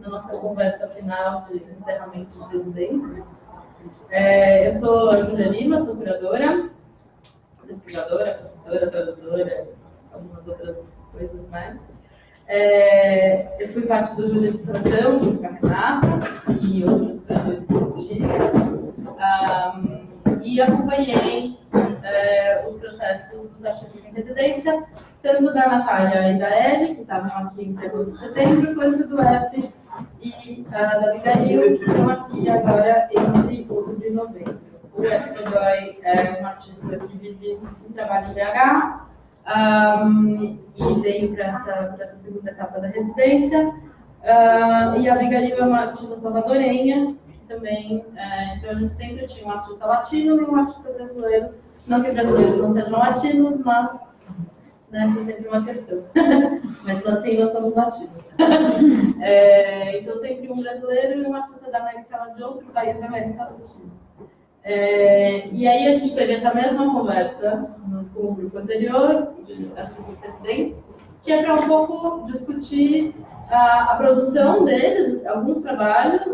na nossa conversa final de encerramento de residência. Eu sou a Júlia Lima, sou curadora, pesquisadora, professora, tradutora, algumas outras coisas mais. Eu fui parte do Júlia de Seleção, junto com a Renata e outros curadores e acompanhei os processos dos artistas em residência, tanto da Natália e da Ellie, que estavam aqui em agosto de setembro, quanto do F e da Abigail, que estão aqui agora entre outubro e novembro. O F. Godoy é um artista que vive um trabalho em BH e veio para essa segunda etapa da residência. E a Abigail é uma artista salvadorenha, que também, então a gente sempre tinha um artista latino e um artista brasileiro. Não que brasileiros não sejam latinos, mas essa é sempre uma questão. Mas assim, nós somos latinos. Então sempre um brasileiro e um artista da América, de outro país da América Latina. E aí a gente teve essa mesma conversa com o grupo anterior, de artistas residentes, que é para um pouco discutir a produção deles, alguns trabalhos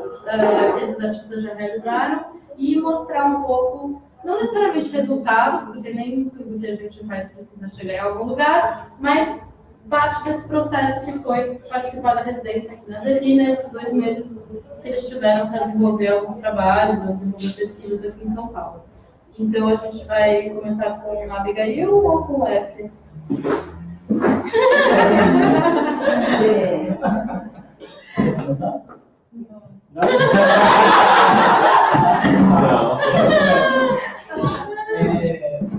que esses artistas já realizaram, e mostrar um pouco, não necessariamente resultados, porque nem tudo que a gente faz precisa chegar em algum lugar, mas parte desse processo que foi participar da residência aqui na Adelina, esses 2 meses que eles tiveram para desenvolver alguns trabalhos, ou desenvolver pesquisas aqui em São Paulo. Então a gente vai começar com a Abigail ou com o F?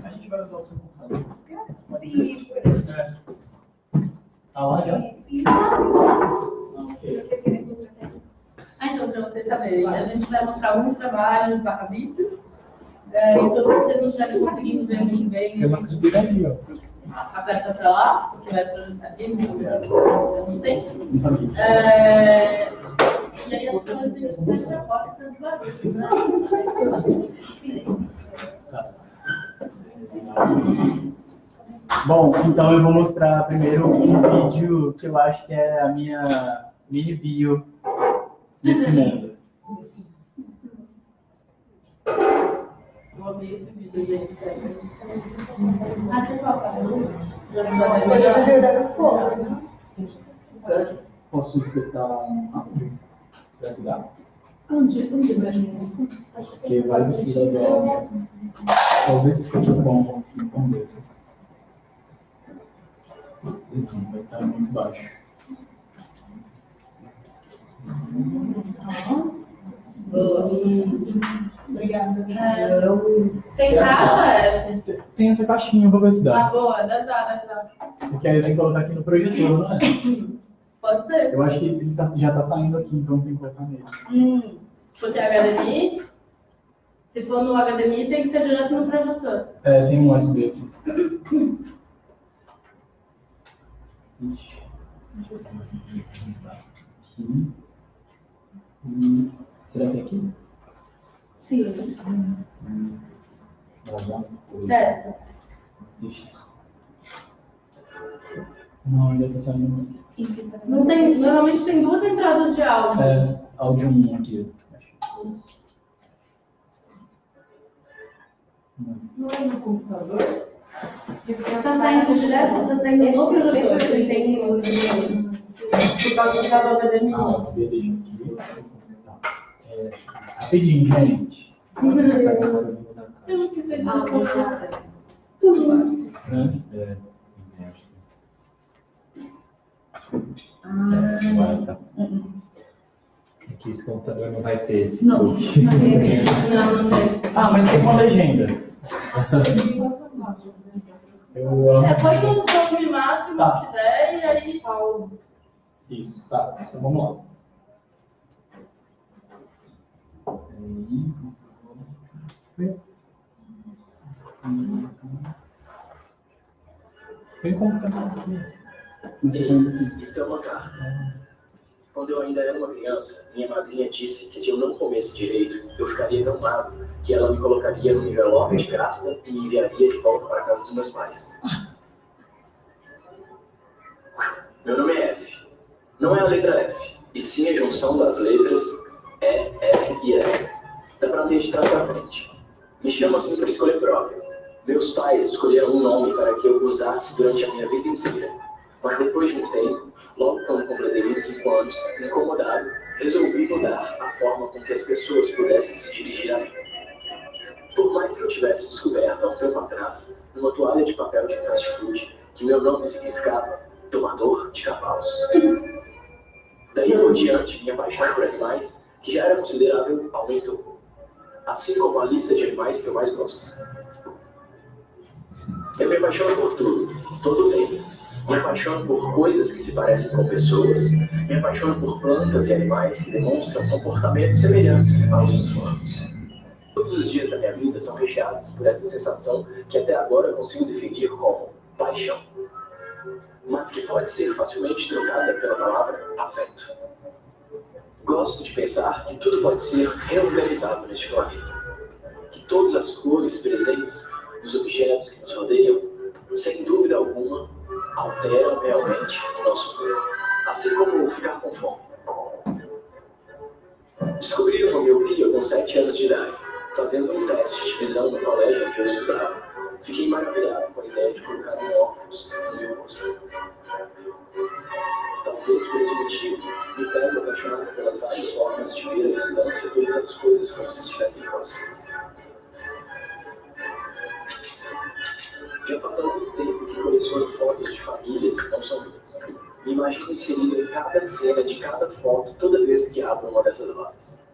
A gente vai usar o seu computador. Sim. Tá lá já? Sim. Então, para vocês saberem, a gente vai mostrar alguns trabalhos vídeos. Então, se vocês não estiverem conseguindo ver muito bem, Tem uma câmera ali, ó. aperta para lá, porque vai projetar aqui, não tem. Isso aqui. E aí as pessoas têm que fazer a foto tanto barulho, né? Silêncio. Bom, então eu vou mostrar primeiro um vídeo que eu acho que é a minha mini bio desse mundo. Eu amei esse vídeo, gente. Até qual a luz? Posso espetar um áudio? Será que dá? Onde mesmo? Porque vai precisar de áudio. Talvez fique bom aqui com Deus. Vai estar muito baixo. Obrigada. Tem caixa, F? Tem essa caixinha, vou ver se dá. Boa, dá. Porque aí eu tenho que colocar aqui no projetor, não é? Pode ser. Eu acho que ele já está saindo aqui, então tem que colocar nele. Porque é HDMI, se for no HDMI, tem que ser direto no projetor. Tem um USB aqui. Ixi. Aqui. Será que é aqui? Sim. Testa. Não, ainda está saindo. Não tem, normalmente tem 2 entradas de áudio. Áudio 1 aqui. Não é no computador? Está saindo direto, está saindo no projetor. Ele tem por causa do HDMI. USB deixa aqui. Rapidinho, gente. Temos que fazer uma conversa. Aqui esse computador não vai ter esse. Não. Push. Não tem. Mas tem uma legenda. Põe no volume máximo que der e aí. Isso, tá. Então vamos lá. Vem com o canal aqui. Isto é uma carta. Quando eu ainda era uma criança, minha madrinha disse que se eu não comesse direito, eu ficaria tão magro que ela me colocaria no envelope de carta e me enviaria de volta para a casa dos meus pais. Meu nome é F. Não é a letra F, e sim a junção das letras E, F e L. Dá pra ler de trás pra frente. Me chamo assim por escolha própria. Meus pais escolheram um nome para que eu usasse durante a minha vida inteira. Mas depois de um tempo, logo quando completei 25 anos, incomodado, resolvi mudar a forma com que as pessoas pudessem se dirigir a mim. Por mais que eu tivesse descoberto há um tempo atrás, numa toalha de papel de fast food, que meu nome significava domador de cavalos. Daí por diante, minha paixão por animais, que já era considerável, aumentou. Assim como a lista de animais que eu mais gosto. Eu me apaixono por tudo, todo o tempo. Me apaixono por coisas que se parecem com pessoas. Me apaixono por plantas e animais que demonstram comportamentos semelhantes aos dos humanos. Todos os dias da minha vida são recheados por essa sensação que até agora eu consigo definir como paixão, mas que pode ser facilmente trocada pela palavra afeto. Gosto de pensar que tudo pode ser reorganizado neste planeta, que todas as cores presentes nos objetos que nos rodeiam, sem dúvida alguma, alteram realmente o nosso corpo, assim como ficar com fome. Descobri uma miopia com 7 anos de idade, fazendo um teste de visão no colégio em que eu estudava. Fiquei maravilhado com a ideia de colocar um óculos no meu rosto. Talvez por esse motivo, me pego apaixonado pelas várias formas de ver à distância todas as coisas como se estivessem próximas. Já faz algum tempo que coleciono fotos de famílias que não são minhas. Me imagino inserido em cada cena de cada foto toda vez que abro uma dessas vagas.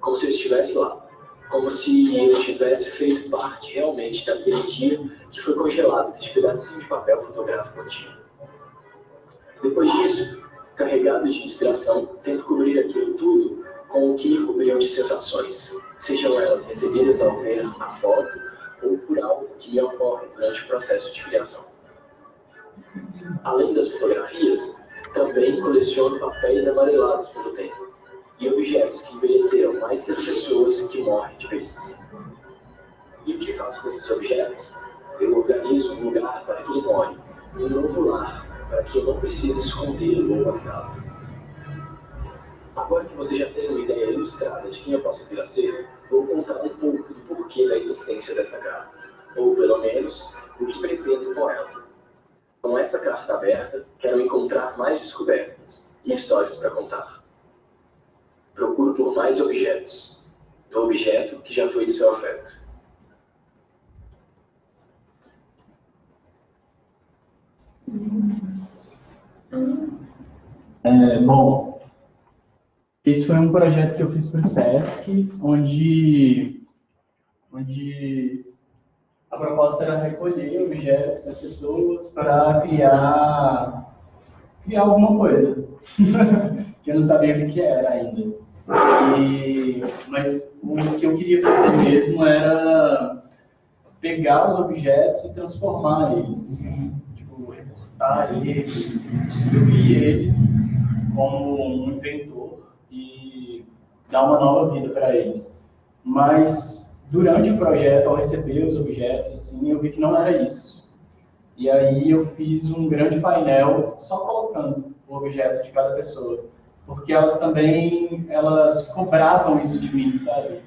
Como se eu estivesse lá. Como se eu tivesse feito parte realmente daquele dia que foi congelado neste pedacinho de papel fotográfico antigo. Depois disso, carregado de inspiração, tento cobrir aquilo tudo com o que me cobriu de sensações, sejam elas recebidas ao ver a foto ou por algo que me ocorre durante o processo de criação. Além das fotografias, também coleciono papéis amarelados pelo tempo e objetos que envelheceram mais que as pessoas que morrem de velhice. E o que faço com esses objetos? Eu organizo um lugar para que ele more, um novo lar para que eu não precise escondê-lo ou guardá-lo. Agora que você já tem uma ideia ilustrada de quem eu posso vir a ser, vou contar um pouco do porquê da existência desta carta, ou pelo menos o que pretendo com ela. Com essa carta aberta, quero encontrar mais descobertas e histórias para contar. Procuro por mais objetos, do objeto que já foi de seu afeto. Bom, esse foi um projeto que eu fiz para o SESC, onde a proposta era recolher objetos das pessoas para criar alguma coisa, que eu não sabia o que era ainda. Mas o que eu queria fazer mesmo era pegar os objetos e transformar eles, tipo, recortar eles, distribuir eles como um inventor e dar uma nova vida para eles. Mas durante o projeto, ao receber os objetos, assim, eu vi que não era isso. E aí eu fiz um grande painel só colocando o objeto de cada pessoa, porque elas cobravam isso de mim, sabe?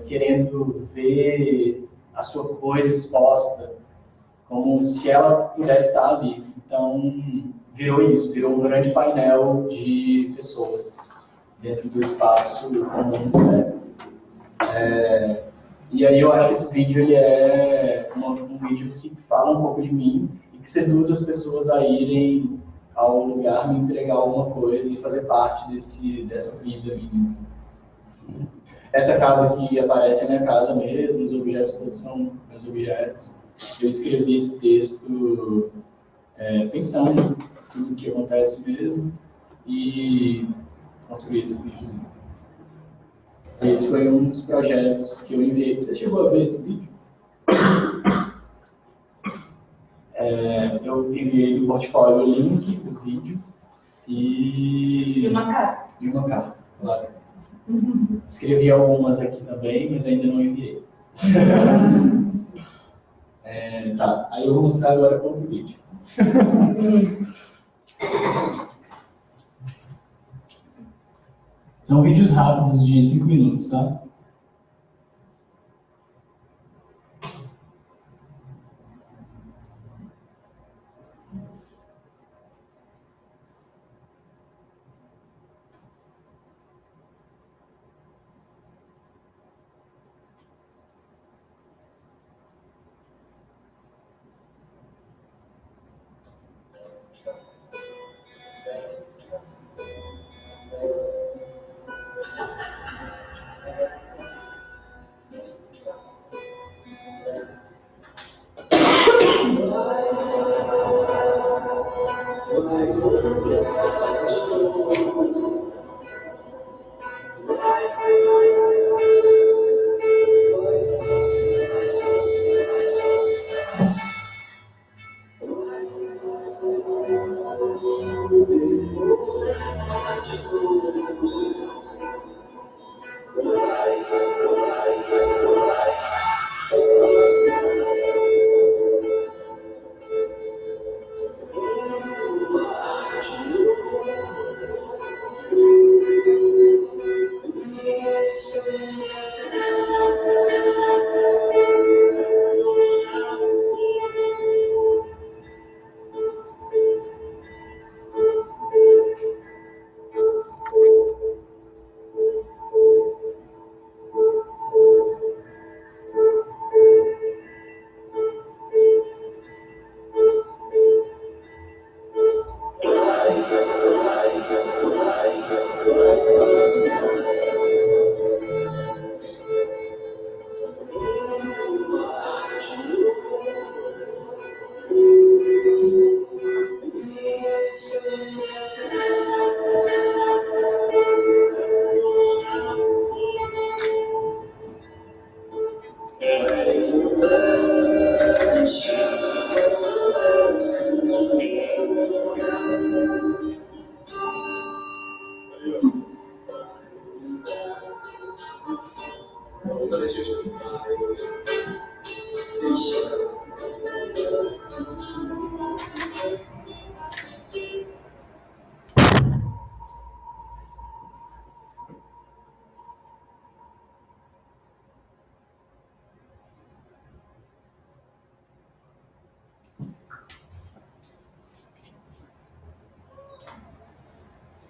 Querendo ver a sua coisa exposta, como se ela pudesse estar ali. Então, virou um grande painel de pessoas dentro do espaço comum do SESC. E aí eu acho que esse vídeo ele é um vídeo que fala um pouco de mim e que seduz as pessoas a irem ao lugar me entregar alguma coisa e fazer parte dessa vida minha. Assim. Essa casa que aparece é a minha casa mesmo, os objetos todos são meus objetos. Eu escrevi esse texto pensando em tudo o que acontece mesmo e construí esse vídeo. Esse foi um dos projetos que eu enviei. Você chegou a ver esse vídeo? Eu enviei no portfólio o link do vídeo e uma carta. E uma carta, claro. Escrevi algumas aqui também, mas ainda não enviei. Tá, aí eu vou mostrar agora com o vídeo. São vídeos rápidos de 5 minutos, tá?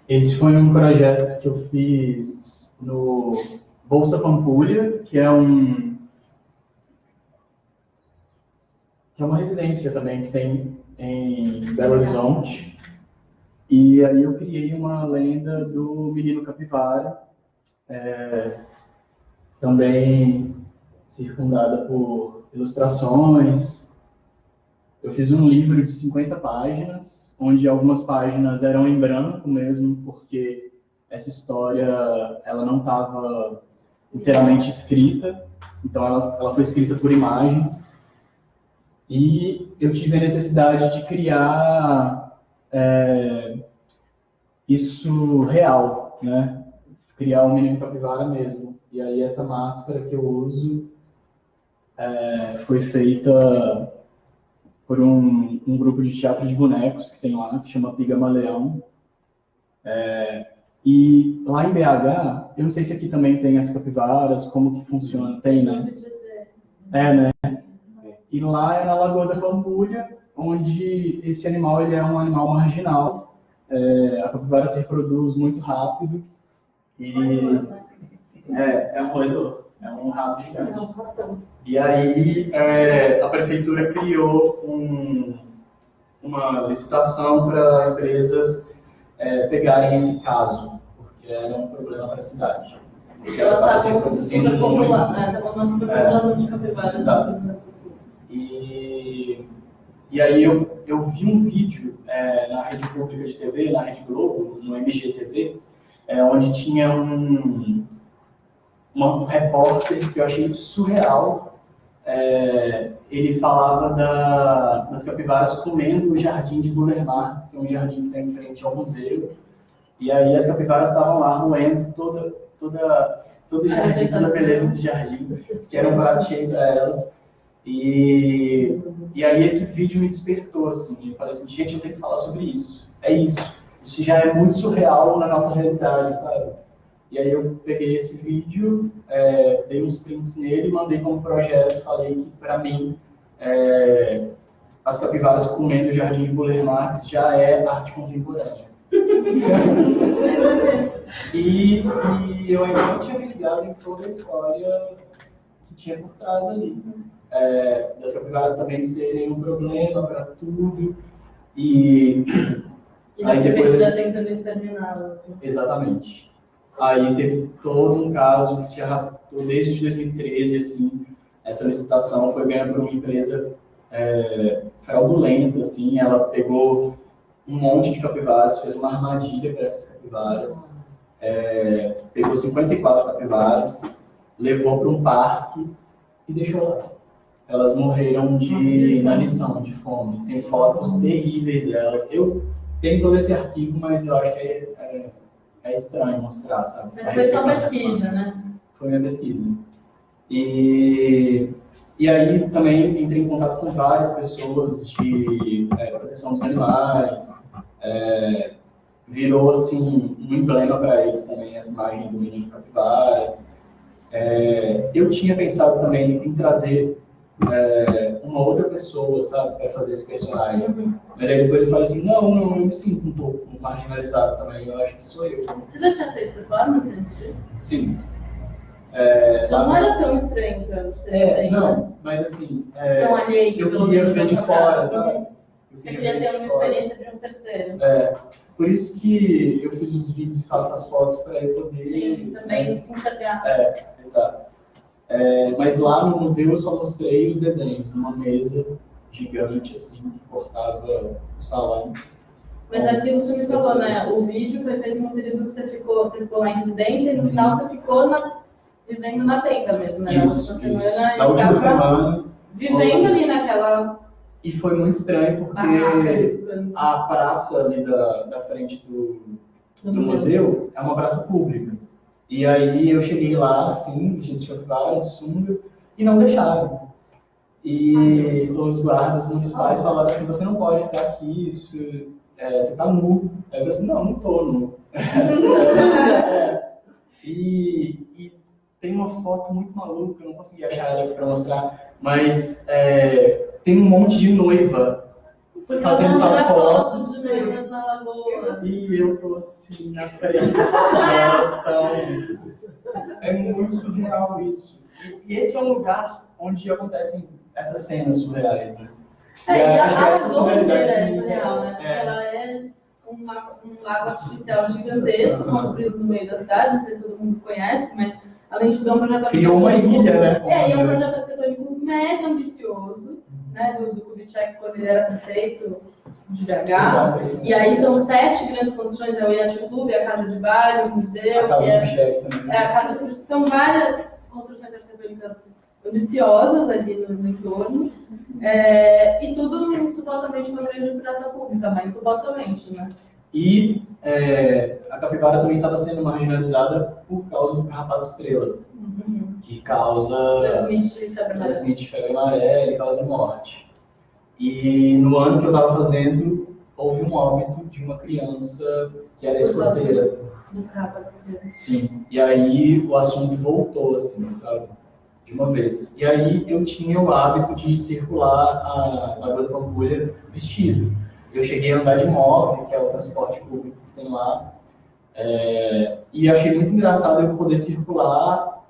Esse foi um projeto que eu fiz no Bolsa Pampulha, que é uma residência também que tem em Belo Horizonte. E aí eu criei uma lenda do Menino Capivara, também circundada por ilustrações. Eu fiz um livro de 50 páginas, onde algumas páginas eram em branco mesmo, porque essa história ela não estava inteiramente escrita, então ela foi escrita por imagens. E eu tive a necessidade de criar isso real, né? Criar um menino capivara mesmo. E aí essa máscara que eu uso foi feita por um grupo de teatro de bonecos que tem lá, que chama Pigamaleão. E lá em BH, eu não sei se aqui também tem as capivaras, como que funciona, tem, né? Né? E lá é na Lagoa da Pampulha, onde esse animal ele é um animal marginal. A capivara se reproduz muito rápido e é um roedor, é um rato gigante. E aí a prefeitura criou uma licitação para empresas pegarem esse caso, porque era um problema para a cidade. Elas estavam com uma superpopulação de capivaras. Exato. E aí eu vi um vídeo na rede pública de TV, na Rede Globo, no MGTV, onde tinha um repórter que eu achei surreal. Ele falava das capivaras comendo o jardim de Guilherme, que é um jardim que está em frente ao museu. E aí as capivaras estavam lá roendo todo o jardim, toda a beleza do jardim, que era um prato cheio para elas. E aí esse vídeo me despertou, assim, eu falei assim, gente, eu tenho que falar sobre isso. É isso. Isso já é muito surreal na nossa realidade, sabe? E aí eu peguei esse vídeo, dei uns prints nele, mandei como projeto, falei que para mim as capivaras comendo o Jardim de Burle Marx já é arte contemporânea. e eu ainda não tinha me ligado em toda a história que tinha por trás ali. Das capivaras também serem um problema para tudo. E aí depois já tentando exterminá-las. Assim. Exatamente. Aí teve todo um caso que se arrastou desde 2013, assim, essa licitação foi ganha por uma empresa fraudulenta, assim, ela pegou um monte de capivaras, fez uma armadilha para essas capivaras, pegou 54 capivaras, levou para um parque e deixou lá. Elas morreram de inanição, de fome. Tem fotos terríveis delas. Eu tenho todo esse arquivo, mas eu acho que é estranho mostrar, sabe? Mas foi sua pesquisa, né? Foi minha pesquisa. E aí também entrei em contato com várias pessoas de proteção dos animais. Virou, assim, um emblema para eles também, essa imagem do menino capivara. Eu tinha pensado também em trazer uma outra pessoa, sabe, para fazer esse personagem. Mas aí depois eu falei assim, não, eu me sinto um pouco marginalizado também, eu acho que sou eu. Você já tinha feito performance antes disso? Sim. Então não era tão estranho para você. Não, mas assim, tão alheio, eu queria ver de fora, sabe? Você queria ter uma experiência de um terceiro. Por isso que eu fiz os vídeos e faço as fotos para eu poder... Sim, também se enxergar. Exato. Mas lá no museu eu só mostrei os desenhos, numa mesa gigante assim, que cortava o salão. Mas aquilo que você me falou, né? O vídeo foi feito no período que você ficou lá em residência e no final você ficou vivendo na tenda mesmo, né? Isso. Na última semana. Vivendo ali naquela... E foi muito estranho porque a praça ali da frente do museu é uma praça pública. E aí eu cheguei lá, assim, gente de capivara, de sunga, e não deixaram. E os guardas municipais falaram assim, você não pode ficar aqui, você tá nu. Aí eu falei assim, não tô nu. E tem uma foto muito maluca, eu não consegui achar ela aqui pra mostrar, mas tem um monte de noiva fazendo as fotos. E eu tô assim na frente, elas estão. É muito surreal isso. E esse é um lugar onde acontecem essas cenas surreais, né? A zona dele é surreal, né? Ela é um lago artificial gigantesco, construído no meio da cidade, não sei se todo mundo conhece, mas além de tudo é um projeto criou uma ilha, né? E é um projeto arquitetônico mega ambicioso, né? Do Kubitschek, quando ele era prefeito de BH. E aí são 7 grandes construções, é o Yacht Club, a Casa de Baile, o museu, a Casa também. A Casa são várias construções arquitetônicas ambiciosas ali no entorno, e tudo supostamente uma grande praça pública, mas supostamente, né? E a capivara também estava sendo marginalizada por causa do carrapato estrela, que transmite febre amarela e causa morte. E no ano que eu estava fazendo, houve um óbito de uma criança que era escoteira. Do carrapato estrela. Sim. E aí o assunto voltou, assim, sabe? De uma vez. E aí eu tinha o hábito de circular a Lagoa da Pampulha vestido. Eu cheguei a andar de móvel, que é o transporte público que tem lá, e achei muito engraçado eu poder circular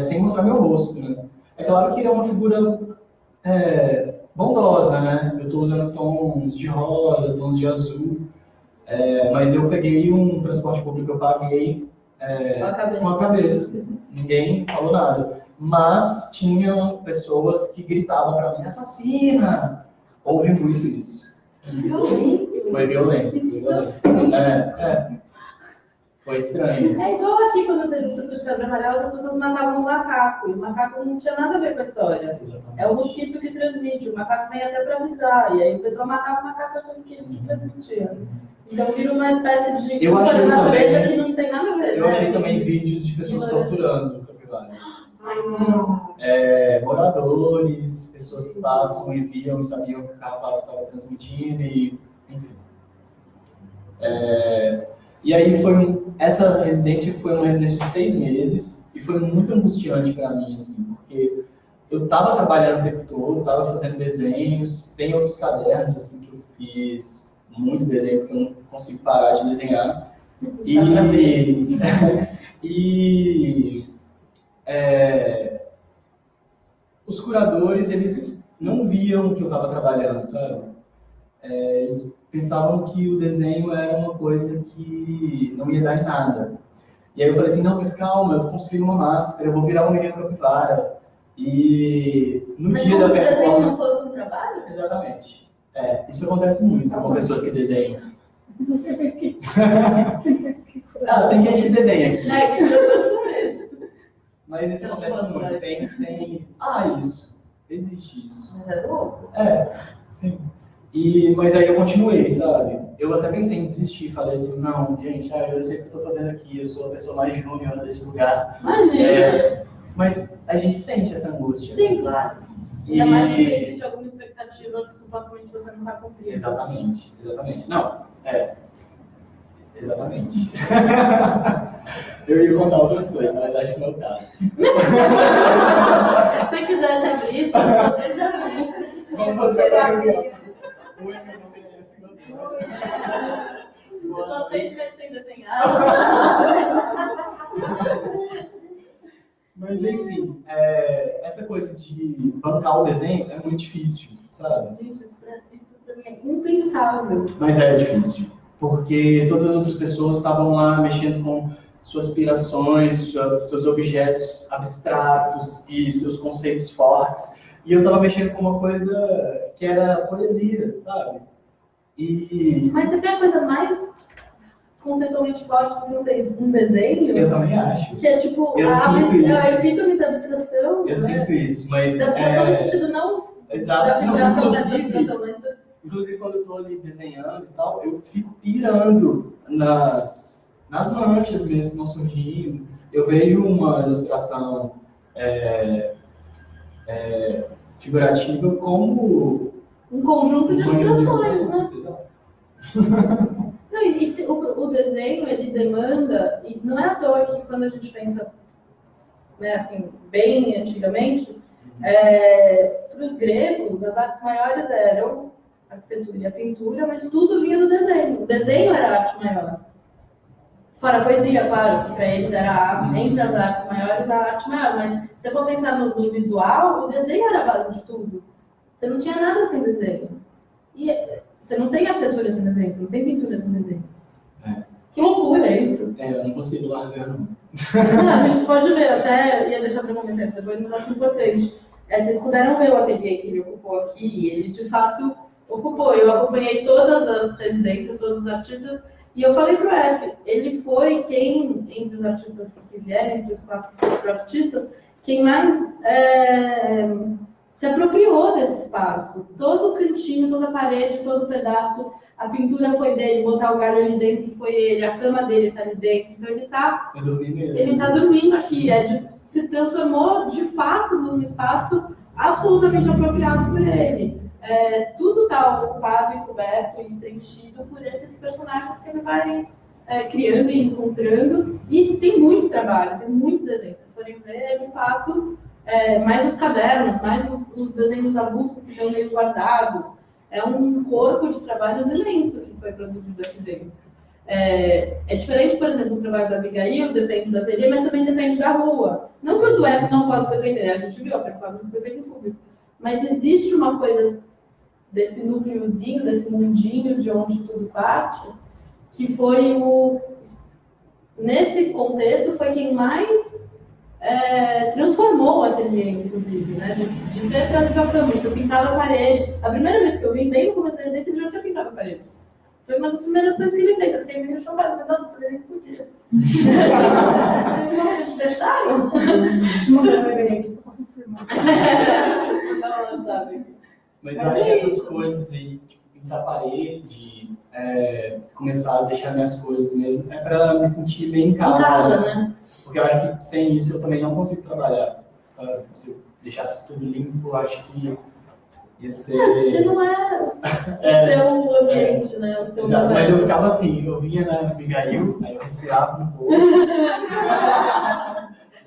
sem mostrar meu rosto, né? É claro que é uma figura bondosa, né? Eu estou usando tons de rosa, tons de azul, mas eu peguei um transporte público, eu paguei com a cabeça. Ninguém falou nada. Mas tinham pessoas que gritavam para mim, assassina! Houve muito isso. Foi violento. Foi estranho isso. É igual aqui quando teve o surto de febre amarela, as pessoas matavam um macaco. E o macaco não tinha nada a ver com a história. Exatamente. É o mosquito que transmite. O macaco vem até para avisar. E aí o pessoal matava o macaco achando que ele que transmitia. Então vira uma espécie de culpa da natureza que não tem nada a ver. Eu achei também vídeos de pessoas torturando capivaras. Moradores, pessoas que passam e viam e sabiam que o carrapato estava transmitindo, e enfim. E aí essa residência foi uma residência de 6 meses e foi muito angustiante para mim, assim, porque eu estava trabalhando o tempo todo, estava fazendo desenhos, tem outros cadernos assim que eu fiz muito desenho que eu não consigo parar de desenhar. E os curadores, eles não viam que eu estava trabalhando, sabe? Eles pensavam que o desenho era uma coisa que não ia dar em nada. E aí eu falei assim, não, mas calma, eu tô construindo uma máscara, eu vou virar um menino capivara. E no dia da performance... Mas como se o desenho não fosse um trabalho? Exatamente. Isso acontece muito com pessoas que desenham. Tem gente que desenha aqui. Que preocupação é essa? Mas isso acontece muito. Tem... isso. Existe isso. Mas é louco. Sim. Mas aí eu continuei, sabe? Eu até pensei em desistir, falei assim, não, gente, eu sei o que eu tô fazendo aqui, eu sou a pessoa mais júnior desse lugar. Imagina! Mas a gente sente essa angústia. Sim, claro. Ainda mais que existe alguma expectativa que supostamente você não vai cumprir. Exatamente. Não, exatamente. Eu ia contar outras coisas, mas acho que não é o caso. Se você quisesse abrir, só desde abrir. Vamos fazer a reunião. Eu só sei se vai ser desenhado. Mas enfim, essa coisa de bancar o desenho é muito difícil, sabe? Gente, isso pra mim é impensável. Mas é difícil, porque todas as outras pessoas estavam lá mexendo com suas aspirações, seus objetos abstratos e seus conceitos fortes. E eu estava mexendo com uma coisa que era poesia, sabe? Mas você tem a coisa mais conceitualmente forte do que um desenho? Eu também acho. Que é tipo a epítome da abstração. Eu sinto isso, mas... Da abstração no sentido não da vibração dessa abstração, mas... Inclusive, quando eu estou ali desenhando e tal, eu fico pirando nas manchas mesmo que estão surgindo. Eu vejo uma ilustração figurativa como... um conjunto de abstrações, né? Exato. Não, e o desenho, ele demanda, e não é à toa que quando a gente pensa, né, assim, bem antigamente, para os gregos, as artes maiores eram a arquitetura e a pintura, mas tudo vinha do desenho. O desenho era a arte maior. Fora a poesia, claro, que para eles era entre as artes maiores a arte maior, mas se você for pensar no visual, o desenho era a base de tudo. Você não tinha nada sem desenho. E você não tem arquitetura sem desenho, você não tem pintura sem desenho. Que loucura é isso? Eu não consigo largar, não. Não, a gente pode ver, até ia deixar para comentar isso depois, mas acho importante. Vocês puderam ver o ateliê que ele ocupou aqui, e ele de fato ocupou. Eu acompanhei todas as residências, todos os artistas, e eu falei pro F, ele foi quem, entre os artistas que vieram, entre os 4 artistas, quem mais se apropriou desse espaço. Todo cantinho, toda parede, todo pedaço, a pintura foi dele, botar o galho ali dentro foi ele, a cama dele está ali dentro. Então ele está dormindo aqui, se transformou de fato num espaço absolutamente apropriado por ele. Tudo está ocupado e coberto e preenchido por esses personagens que ele vai criando e encontrando. E tem muito trabalho, tem muito desenho. Se vocês forem ver, de fato, mais os cadernos, mais os desenhos avulsos que estão meio guardados. É um corpo de trabalhos imenso que foi produzido aqui dentro. É diferente, por exemplo, do trabalho da Abigail, depende do ateliê, mas também depende da rua. Não que o do F não possa depender, a gente viu, a performance foi feita em público. Mas existe uma coisa desse núcleozinho, desse mundinho de onde tudo parte, que foi nesse contexto, foi quem mais transformou o ateliê, inclusive, né? De ter trazido a cama, de ter pintado a parede. A primeira vez que eu vim, bem no começo da residência, ele já tinha pintado a parede. Foi uma das primeiras coisas que ele fez. Eu fiquei meio chocada. Falei, nossa, eu nem podia. Vocês deixaram? Deixa eu mandar um e-mail aqui só para confirmar. Não, sabe? Mas eu acho que essas coisas aí, tipo, pintar a parede, começar a deixar minhas coisas mesmo, é para me sentir meio em casa. Né? Porque eu acho que sem isso eu também não consigo trabalhar, sabe? Se eu deixasse tudo limpo, eu acho que Ia Porque ser... não é o seu ambiente, né? O seu Exato, mas eu universo. ficava assim, eu vinha na Abigail, aí eu respirava no povo.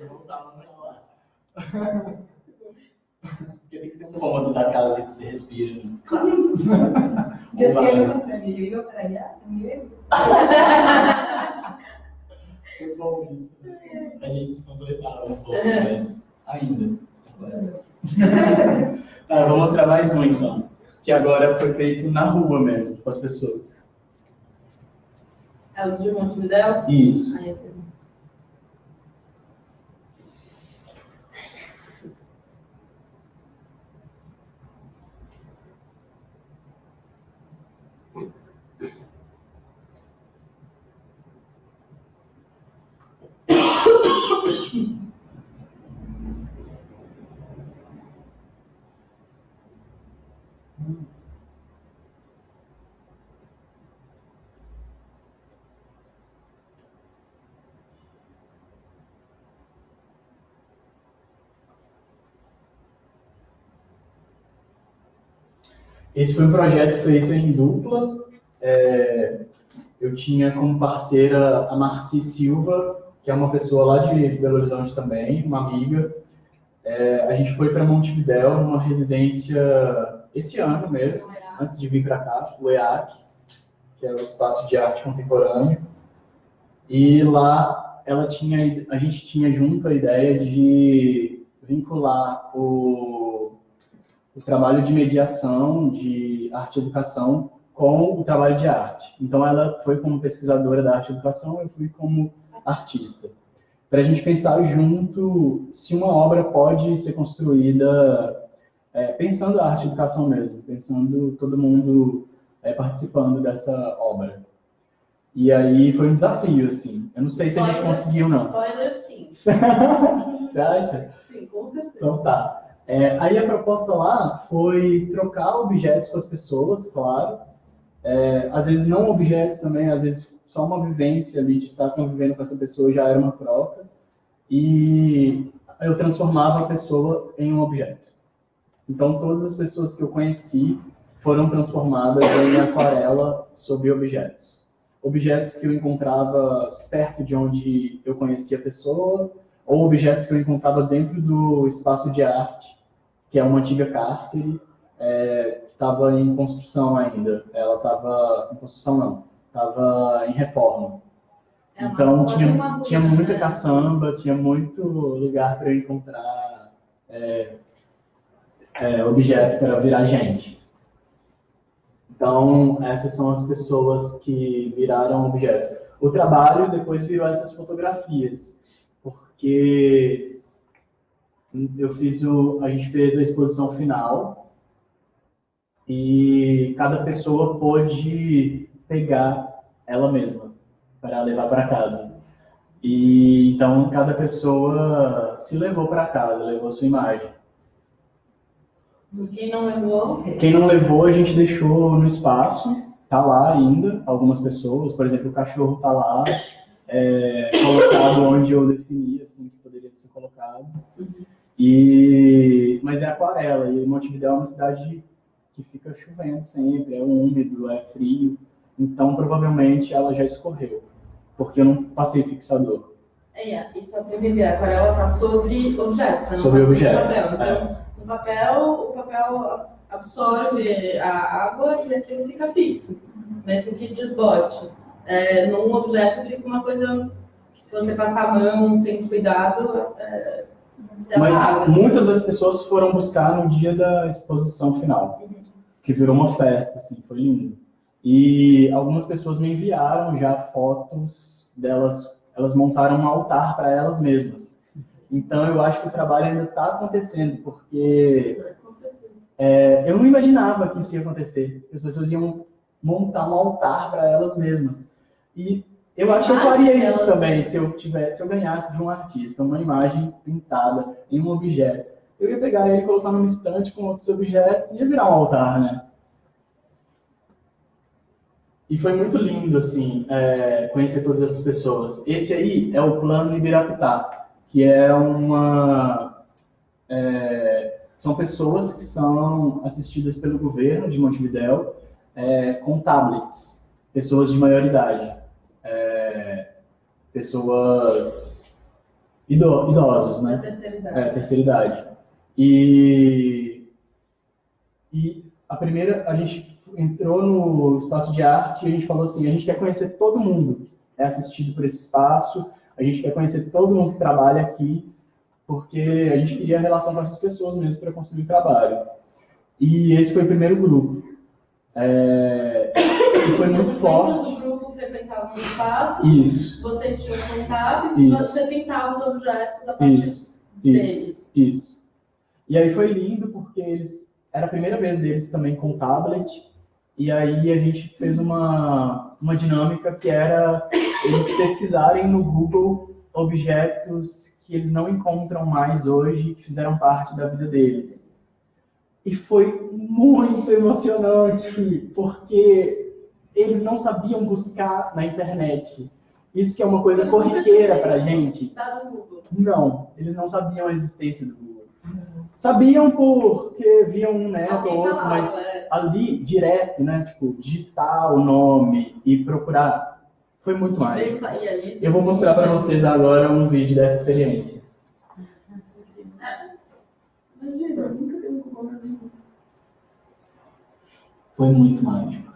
Eu voltava pra lá. Porque tem que ter um cômodo da casa que você respira. Né? Yo Ou hacía lo vários. contrario, yo iba para allá, me iba. Foi bom isso. A gente se completava um pouco, né? Ainda. Tá, eu vou mostrar mais um então. Que agora foi feito na rua mesmo, com as pessoas. É o de Montevidéu? Isso. Aí, eu- Esse foi um projeto feito em dupla. Eu tinha como parceira a Marci Silva, que é uma pessoa lá de Belo Horizonte também, uma amiga. A gente foi para Montevidéu, numa residência esse ano mesmo, antes de vir para cá, o EAC, que é o Espaço de Arte Contemporâneo. E lá a gente tinha junto a ideia de vincular o trabalho de mediação de arte e educação com o trabalho de arte. Então, ela foi como pesquisadora da arte e educação, eu fui como artista. Para a gente pensar junto se uma obra pode ser construída pensando a arte e educação mesmo, pensando todo mundo participando dessa obra. E aí foi um desafio, assim. Eu não sei se a gente conseguiu, não. Spoiler, sim. Você acha? Sim, com certeza. Então tá. Aí a proposta lá foi trocar objetos com as pessoas, claro. Às vezes não objetos também, às vezes só uma vivência ali de estar convivendo com essa pessoa já era uma troca. E eu transformava a pessoa em um objeto. Então todas as pessoas que eu conheci foram transformadas em aquarela sobre objetos. Objetos que eu encontrava perto de onde eu conhecia a pessoa, ou objetos que eu encontrava dentro do espaço de arte, que é uma antiga cárcere, que estava em construção ainda. Ela estava em construção não, estava em reforma. Então tinha muita caçamba, tinha muito lugar para eu encontrar objeto para virar gente. Então essas são as pessoas que viraram objetos. O trabalho depois virou essas fotografias, porque a gente fez a exposição final e cada pessoa pôde pegar ela mesma para levar para casa. E então cada pessoa se levou para casa, levou sua imagem. Quem não levou? Quem não levou, a gente deixou no espaço, tá lá ainda, algumas pessoas, por exemplo, o cachorro tá lá, colocado onde eu defini, assim, que poderia ser colocado. Mas é aquarela, e Montevidéu é uma cidade que fica chovendo sempre, é úmido, é frio, então provavelmente ela já escorreu, porque eu não passei fixador. E só para entender, a aquarela está sobre objetos, né? Sobre objetos, Então, no papel, o papel absorve a água e aquilo fica fixo, mesmo que desbote. Num objeto fica uma coisa que, se você passar a mão sem cuidado, você Mas apaga. muitas das pessoas foram buscar no dia da exposição final, que virou uma festa, assim, foi lindo. E algumas pessoas me enviaram já fotos delas, elas montaram um altar para elas mesmas. Então eu acho que o trabalho ainda está acontecendo, porque eu não imaginava que isso ia acontecer. As pessoas iam montar um altar para elas mesmas. E eu acho que eu faria isso também, se eu ganhasse de um artista uma imagem pintada em um objeto. Eu ia pegar ele e colocar numa estante com outros objetos e ia virar um altar, né? E foi muito lindo, assim, conhecer todas essas pessoas. Esse aí é o Plano Ibirapitá, que é são pessoas que são assistidas pelo governo de Montevidéu com tablets, pessoas de maior idade, pessoas idosos, né? Terceira idade. E a gente entrou no espaço de arte e a gente falou assim, a gente quer conhecer todo mundo que é assistido por esse espaço, a gente quer conhecer todo mundo que trabalha aqui, porque a gente queria a relação com essas pessoas mesmo para construir o trabalho. E esse foi o primeiro grupo. E foi muito forte. O grupo frequentava um espaço, isso. Vocês tinham contato Isso. e você pintava os objetos a partir deles. Isso. E aí foi lindo porque era a primeira vez deles também com tablet, e aí a gente fez uma dinâmica que era eles pesquisarem no Google objetos que eles não encontram mais hoje, que fizeram parte da vida deles. E foi muito emocionante, porque eles não sabiam buscar na internet. Isso que é uma coisa corriqueira pra gente. Tá no Google. Não, eles não sabiam a existência do Google. Sabiam porque viam um neto ou outro, mas ali, direto, né? Tipo, digitar o nome e procurar. Foi muito mais. Eu vou mostrar para vocês agora um vídeo dessa experiência. Imagina, eu nunca vi um Google na vida. Foi muito mágico.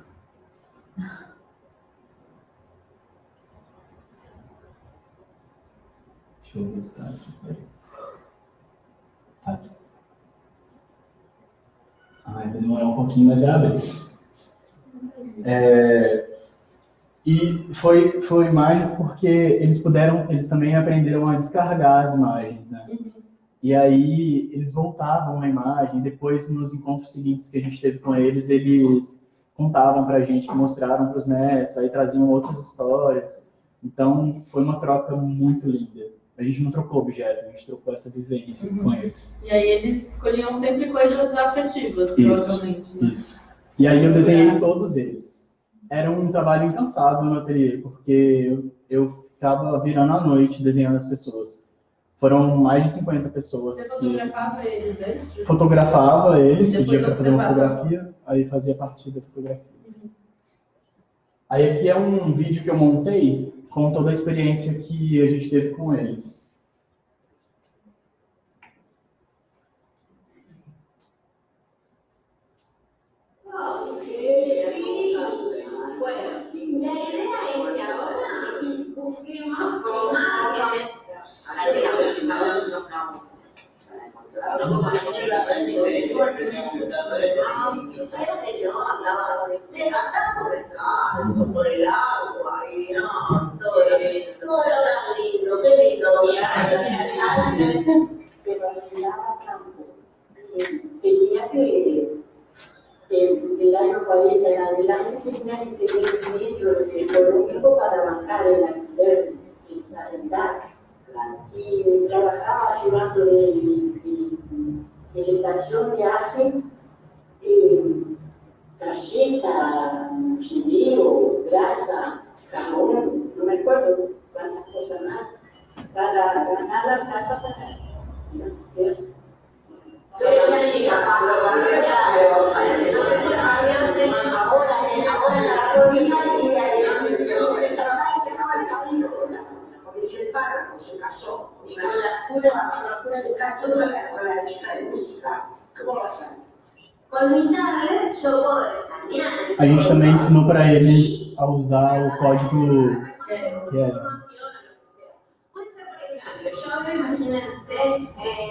Deixa eu ver se está aqui. Tá aqui. Vai demorar um pouquinho, mas já abriu. E foi mágico porque eles também aprenderam a descarregar as imagens, né? E aí eles voltavam a imagem, depois nos encontros seguintes que a gente teve com eles contavam pra gente, mostraram para os netos, aí traziam outras histórias. Então foi uma troca muito linda. A gente não trocou objeto, a gente trocou essa vivência com eles. E aí eles escolhiam sempre coisas afetivas, provavelmente. Né? Isso. E aí eu desenhei todos eles. Era um trabalho incansável no ateliê, porque eu ficava virando à noite desenhando as pessoas. Foram mais de 50 pessoas. Você fotografava eles antes? Fotografava eles, pedia para fazer uma fotografia, aí fazia parte da fotografia. Aí aqui é um vídeo que eu montei com toda a experiência que a gente teve com eles. Por el agua y no, todo era tan lindo, qué lindo. Pero arreglaba campo. Tenía que, del año 40 en adelante, tenía que tener un medio económico para bancar el alquiler de sanidad. Y trabajaba ayudando en estación de viaje, galleta, fideo, grasa, jamón, no me acuerdo cuántas cosas más, para ganar la plata para el párrafo se casó, y con la cura se casó con la chica de música. ¿Cómo va a ser? Con mi tablet yo puedo escanear. A gente também ensinou para eles a usar o código QR.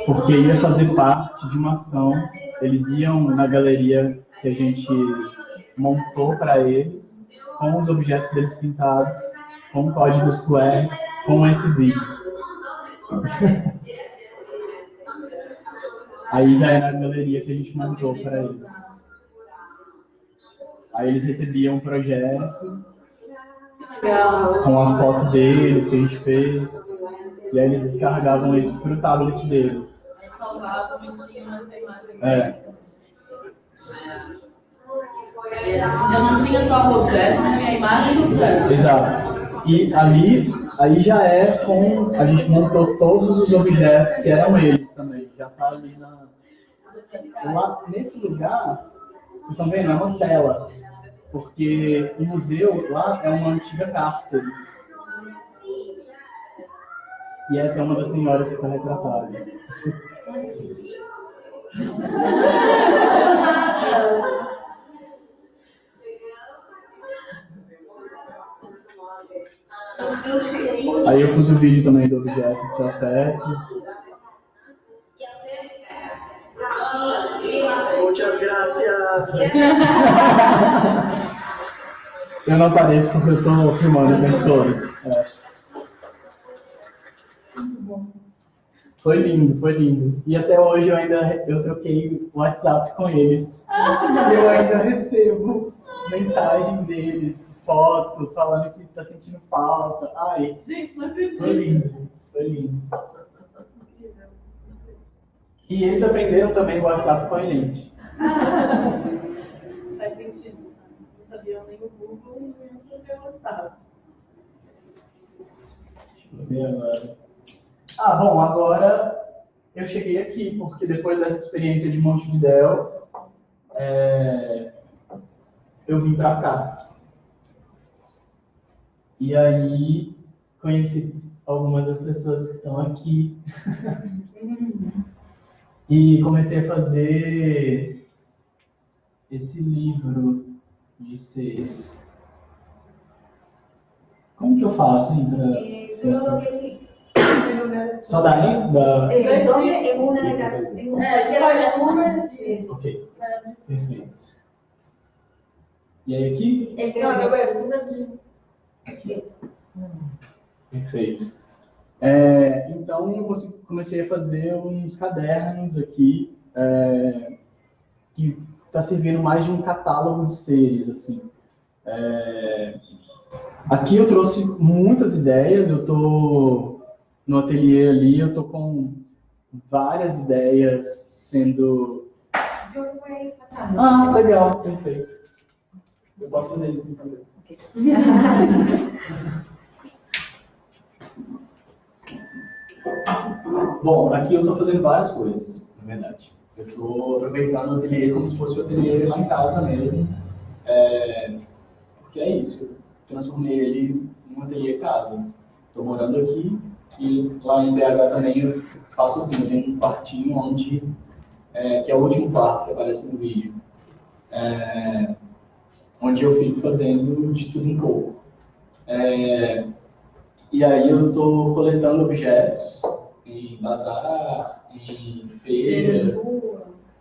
Porque ia fazer parte de uma ação. Eles iam na galeria que a gente montou para eles, com os objetos deles pintados, com códigos QR, com esse vídeo. Aí já era a galeria que a gente montou para eles. Aí eles recebiam um projeto com a foto deles que a gente fez, e aí eles descarregavam isso para o tablet deles. Aí salvavam e tinham essa imagem. Eu não tinha só o objeto, mas tinha a imagem do objeto. Exato. E aí já a gente montou todos os objetos que eram eles também. Já tá ali Lá, nesse lugar, vocês estão vendo, é uma cela. Porque o museu lá é uma antiga cárcere. E essa é uma das senhoras que está retratada. Aí eu pus o vídeo também do objeto de seu afeto. Muchas gracias. Eu não apareço porque eu estou filmando o tempo todo. É. Foi lindo, foi lindo. E até hoje eu troquei o WhatsApp com eles. E eu ainda recebo mensagem deles, foto, falando que tá sentindo falta. Ai, Gente, não acredito. foi lindo, foi lindo. E eles aprenderam também o WhatsApp com a gente. Faz sentido. Não sabiam nem o Google e nem o que eu gostava. Deixa eu ver agora. Ah, bom, agora eu cheguei aqui, porque depois dessa experiência de Montevidéu, eu vim pra cá. E aí conheci algumas das pessoas que estão aqui. E comecei a fazer esse livro de seres. Como que eu faço, hein, Só daí? ¿Dónde? En una de las... En una de Ok, perfeito. E aí aqui? No, Roberto, Aqui. Perfeito. Então eu comecei a fazer uns cadernos aqui, que está servindo mais de um catálogo de seres, assim. Aqui eu trouxe muitas ideias, eu estou no ateliê ali, eu estou com várias ideias sendo... Ah, legal, perfeito. Eu posso fazer isso nessa vez. Bom, aqui eu estou fazendo várias coisas, na verdade. Eu estou aproveitando o ateliê como se fosse o ateliê lá em casa mesmo. Porque é isso, eu transformei ele em um ateliê casa. Estou morando aqui e lá em BH também eu faço assim, eu tenho um quartinho onde, que é o último quarto que aparece no vídeo, onde eu fico fazendo de tudo um pouco. E aí eu estou coletando objetos em bazar, em feira.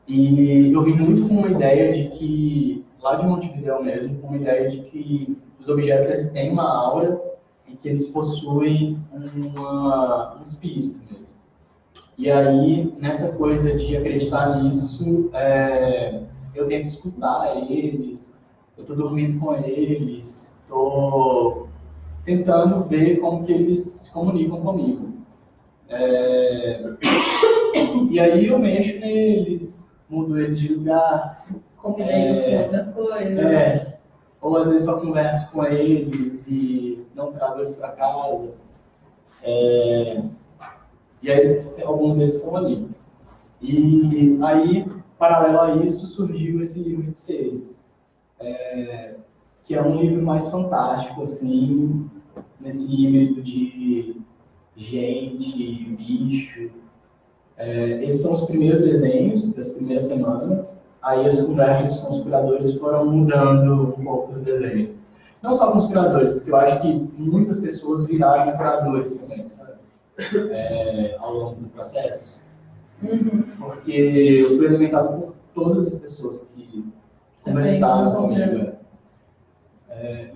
E eu vim muito com uma ideia de que, lá de Montevidéu mesmo, com uma ideia de que os objetos eles têm uma aura e que eles possuem um espírito mesmo. E aí, nessa coisa de acreditar nisso, eu tento escutar eles, eu estou dormindo com eles, estou tentando ver como que eles se comunicam comigo. E aí eu mexo neles, mudo eles de lugar. Combinei isso com outras coisas. Ou às vezes só converso com eles e não trago eles para casa. E aí alguns deles estão ali. E aí, paralelo a isso, surgiu esse livro de seres. Que é um livro mais fantástico, assim, nesse híbrido de gente, bicho. Esses são os primeiros desenhos das primeiras semanas. Aí as conversas com os curadores foram mudando um pouco os desenhos. Não só com os curadores, porque eu acho que muitas pessoas viraram curadores também, sabe? Ao longo do processo. Porque eu fui alimentado por todas as pessoas que conversaram comigo.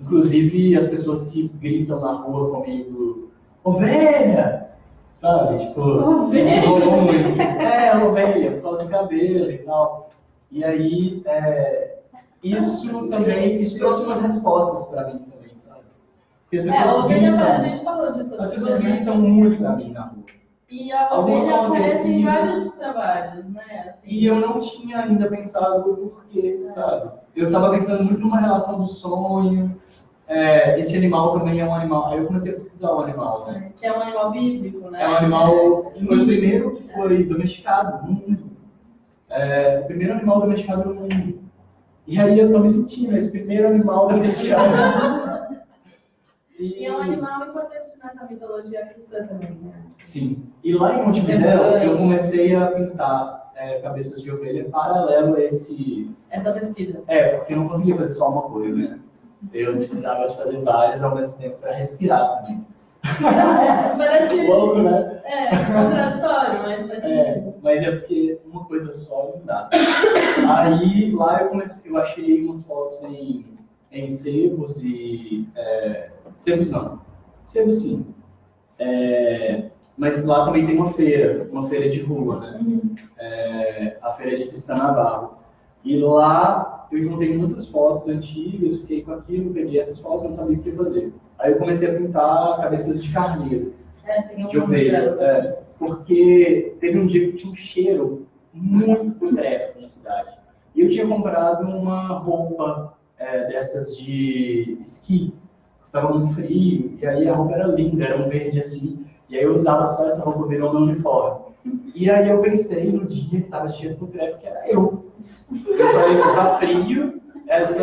Inclusive as pessoas que gritam na rua comigo, ovelha! Sabe? Tipo, esse volume. Ovelha, por causa do cabelo e tal. E aí, isso também trouxe umas respostas para mim também, sabe? Porque as pessoas a gente falou disso. As pessoas gritam muito para mim na rua. E a algumas ovelha são aparece em agressivas. vários trabalhos, né? Assim. E eu não tinha ainda pensado o porquê, sabe? Eu estava pensando muito numa relação do sonho. Esse animal também é um animal. Aí eu comecei a pesquisar o animal, né? Que é um animal bíblico, né? É um animal que foi o primeiro que foi domesticado no mundo. O primeiro animal domesticado no mundo. E aí eu tô me sentindo esse primeiro animal domesticado. E é um animal importante nessa mitologia cristã também, né? Sim. E lá em Montevidéu, eu comecei a pintar cabeças de ovelha paralelo a essa pesquisa. Porque eu não conseguia fazer só uma coisa, né? Eu precisava de fazer várias ao mesmo tempo para respirar também. Parece louco, né? Contraditório, mas faz sentido. Mas é porque uma coisa só não dá. Aí lá eu achei umas fotos em sebos e... sebos não. Sebos sim. Mas lá também tem uma feira de rua, né? A feira de Tristan Navarro. E lá eu encontrei muitas fotos antigas, fiquei com aquilo, peguei essas fotos, não sabia o que fazer. Aí eu comecei a pintar cabeças de carneiro, de ovelha. Porque teve um dia que tinha um cheiro muito putrefo na cidade. E eu tinha comprado uma roupa dessas de esqui, estava muito frio, e aí a roupa era linda, era um verde assim. E aí eu usava só essa roupa, virou meu uniforme. E aí eu pensei no dia que estava cheio de putrefo, que era eu. Eu falei, você tá frio, Esse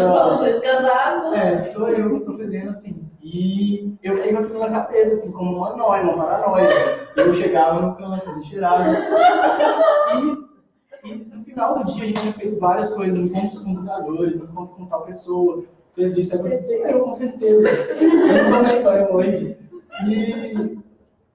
casaco. sou eu que estou fedendo assim. E eu fiquei com aquilo na cabeça, assim, como uma noia, uma paranoia. Eu chegava no canto, me tirava. E no final do dia a gente tinha feito várias coisas, encontros com computadores, encontros com tal pessoa. Fez isso, aí você disse, eu com certeza. Eu não tomei banho hoje. E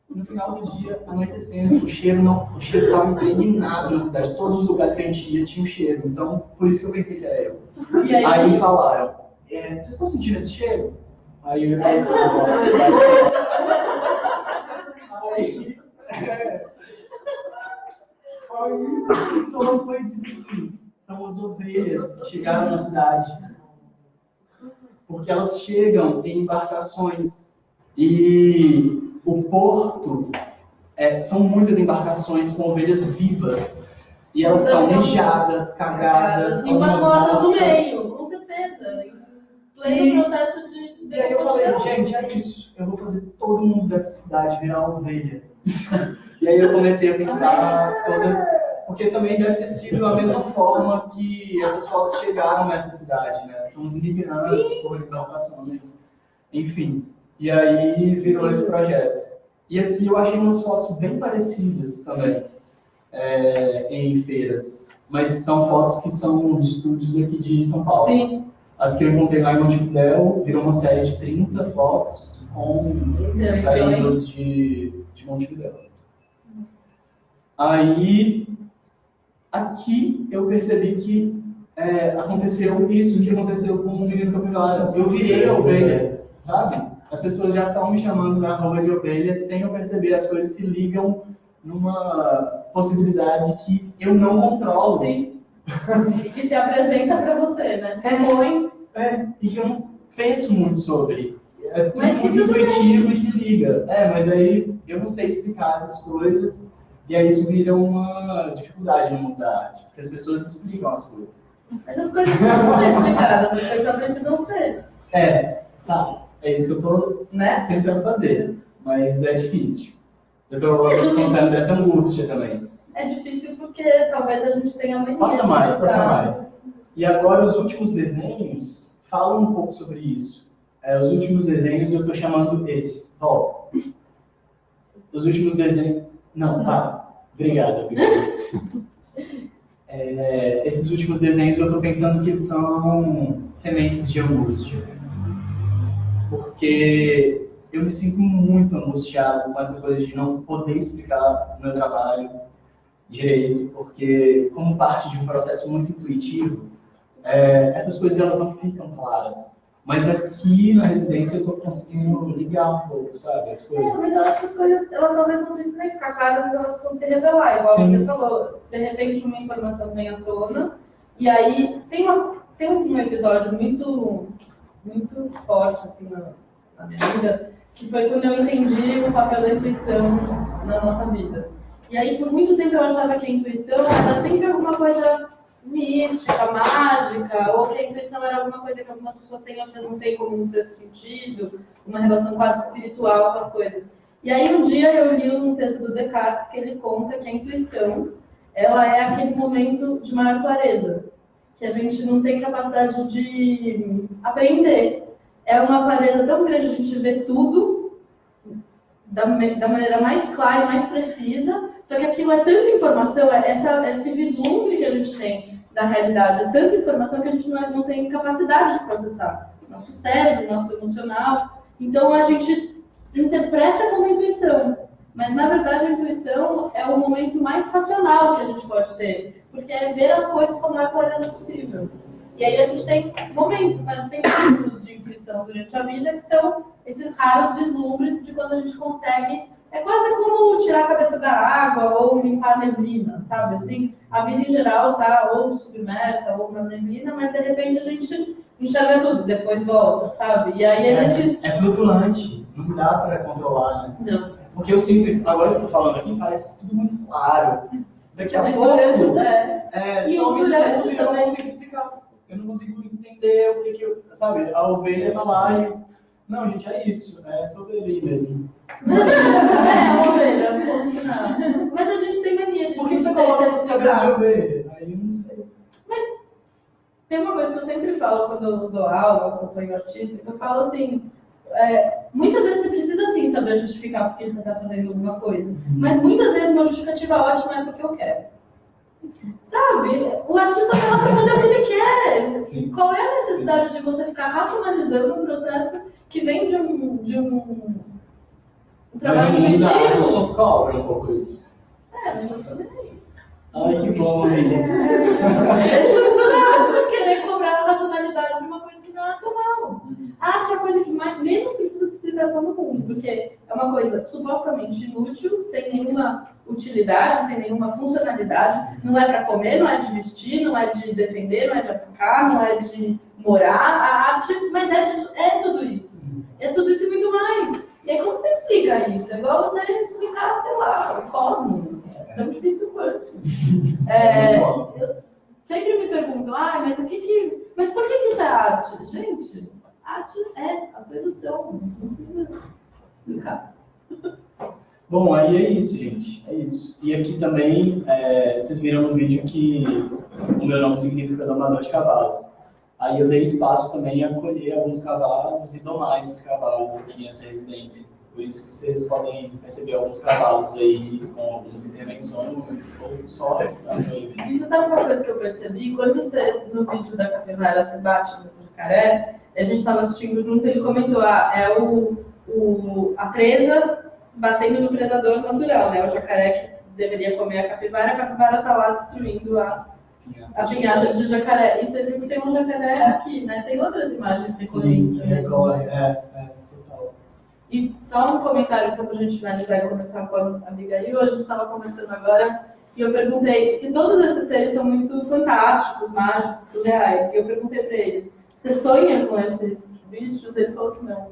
no final do dia, anoitecendo, o cheiro estava impregnado na cidade. Todos os lugares que a gente ia tinha um cheiro. Então, por isso que eu pensei que era eu. E aí falaram, vocês estão sentindo esse cheiro? Aí eu pensei, aí a pessoa foi dizer assim, são as ovelhas que chegaram na cidade. Porque elas chegam em embarcações e o porto são muitas embarcações com ovelhas vivas. E elas estão mijadas, cagadas, e umas mortas no meio, com certeza. Pleno processo de... E aí eu falei, gente, é isso. Eu vou fazer todo mundo dessa cidade virar ovelha. E aí eu comecei a pintar todas... Porque também deve ter sido a mesma forma que essas fotos chegaram nessa cidade, né? São os imigrantes por embarcações, enfim. E aí virou esse projeto. E aqui eu achei umas fotos bem parecidas também, em feiras. Mas são fotos que são de estúdios aqui de São Paulo. Sim. As que eu encontrei lá em Montevidéu virou uma série de 30 fotos com os carimbos de Montevidéu. Aí, aqui eu percebi que aconteceu isso que aconteceu com o menino capivara. Eu virei a ovelha, sabe? As pessoas já estão me chamando na arroba de ovelha sem eu perceber. As coisas se ligam numa possibilidade que eu não controlo. Sim. E que se apresenta para você, né? Se põe. E que eu não penso muito sobre. É tudo Mas muito intuitivo e que liga. Mas aí eu não sei explicar essas coisas. E aí isso vira uma dificuldade no mundo da arte. Porque as pessoas explicam as coisas. Mas as coisas não são explicadas, as coisas só precisam ser. Tá. É isso que eu estou né? tentando fazer. Mas é difícil. Eu estou pensando dessa angústia também. É difícil porque talvez a gente tenha muito. Passa mais. E agora os últimos desenhos falam um pouco sobre isso. Os últimos desenhos eu estou chamando esse. Os últimos desenhos... Não, tá. Obrigado. Esses últimos desenhos eu estou pensando que são sementes de angústia. Porque eu me sinto muito angustiado com essa coisa de não poder explicar o meu trabalho direito, porque como parte de um processo muito intuitivo, essas coisas elas não ficam claras. Mas aqui na residência eu estou conseguindo ligar um pouco, sabe, as coisas. Mas eu acho que as coisas, elas talvez não precisem ficar claras, mas elas precisam se revelar. Igual Sim. Você falou, de repente uma informação vem à tona, e aí tem um episódio muito forte assim, na minha vida, que foi quando eu entendi o papel da intuição na nossa vida. E aí, por muito tempo, eu achava que a intuição era sempre alguma coisa mística, mágica, ou que a intuição era alguma coisa que algumas pessoas têm, outras não têm, como um sexto sentido, uma relação quase espiritual com as coisas. E aí, um dia, eu li um texto do Descartes que ele conta que a intuição ela é aquele momento de maior clareza, que a gente não tem capacidade de aprender. É uma clareza tão grande, a gente vê tudo da maneira mais clara e mais precisa, só que aquilo é tanta informação, esse vislumbre que a gente tem da realidade, é tanta informação que a gente não tem capacidade de processar. Nosso cérebro, nosso emocional. Então a gente interpreta como intuição, mas na verdade a intuição é o momento mais racional que a gente pode ter, porque é ver as coisas como é a clareza possível. E aí a gente tem momentos, né? A gente tem momentos de intuição durante a vida que são esses raros vislumbres de quando a gente consegue. É quase como tirar a cabeça da água ou limpar a neblina, sabe? Assim, a vida em geral tá ou submersa ou na neblina, mas de repente a gente enxerga tudo, depois volta, sabe? E aí É flutuante, não dá para controlar, né? Não. Porque eu sinto isso, agora que eu tô falando aqui, parece tudo muito claro. Daqui a Mas pouco, E só me durante eu não também. consigo explicar. Eu não consigo entender o que eu, sabe, a ovelha tá lá e... Não, gente, é isso, é sobre ele mesmo. É, ovelha, ponto final. Mas a gente tem mania de... Por que você coloca essa cabeça de ovelha? Aí eu não sei. Tem uma coisa que eu sempre falo quando eu dou aula, acompanho artista, que eu falo assim, muitas vezes você precisa sim saber justificar por que você está fazendo alguma coisa, mas muitas vezes uma justificativa ótima é porque eu quero. Sabe? O artista tá lá para fazer o que ele quer. Sim. Qual é a necessidade de você ficar racionalizando um processo que vem de um trabalho Mas a intuitivo? gente cobra um pouco isso. Mas eu tô nem aí. Ai, que bom isso. Deixa eu arte querer cobrar a racionalidade de uma coisa que não é racional. A arte é a coisa que menos precisa de explicação no mundo, porque é uma coisa supostamente inútil, sem nenhuma utilidade, sem nenhuma funcionalidade. Não é para comer, não é de vestir, não é de defender, não é de aplicar, não é de morar. A arte, mas é tudo isso. É tudo isso e muito mais. E aí, como você explica isso? É igual você explicar, sei lá, o cosmos. Assim. É tão difícil quanto. Eu sempre me pergunto, mas mas por que isso é arte? Gente, arte as coisas são, não precisa explicar. Bom, aí é isso, gente. É isso. E aqui também, vocês viram no vídeo que o meu nome significa domador de cavalos. Aí eu dei espaço também a acolher alguns cavalos e domar esses cavalos aqui nessa residência. Por isso que vocês podem perceber alguns cavalos aí com algumas intervenções ou só restando aí. E você sabe uma coisa que eu percebi? Quando você, no vídeo da capivara, você bate no jacaré, a gente estava assistindo junto, ele comentou, a presa batendo no predador natural, né? O jacaré que deveria comer a capivara está lá destruindo a pinhata de jacaré. E você viu que tem um jacaré aqui, né? Tem outras imagens recorrentes também. Total. E só um comentário então, para a gente finalizar e começar com a Abigail. A gente estava conversando agora e eu perguntei, que todos esses seres são muito fantásticos, mágicos, surreais. E eu perguntei para ele, você sonha com esses bichos? Ele falou que não.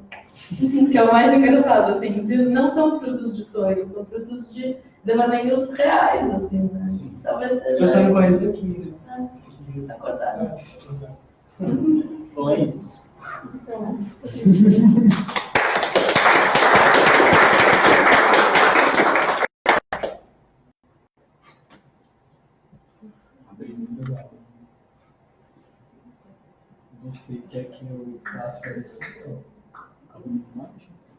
Que é o mais engraçado, assim. Não são frutos de sonho, são frutos de devaneios reais, assim, né? Sim. Talvez seja... Eu sonho com esse aqui, né? Acordar. Bom, é isso. Então... Abri muitas aulas. Você quer que eu faça para você algumas imagens?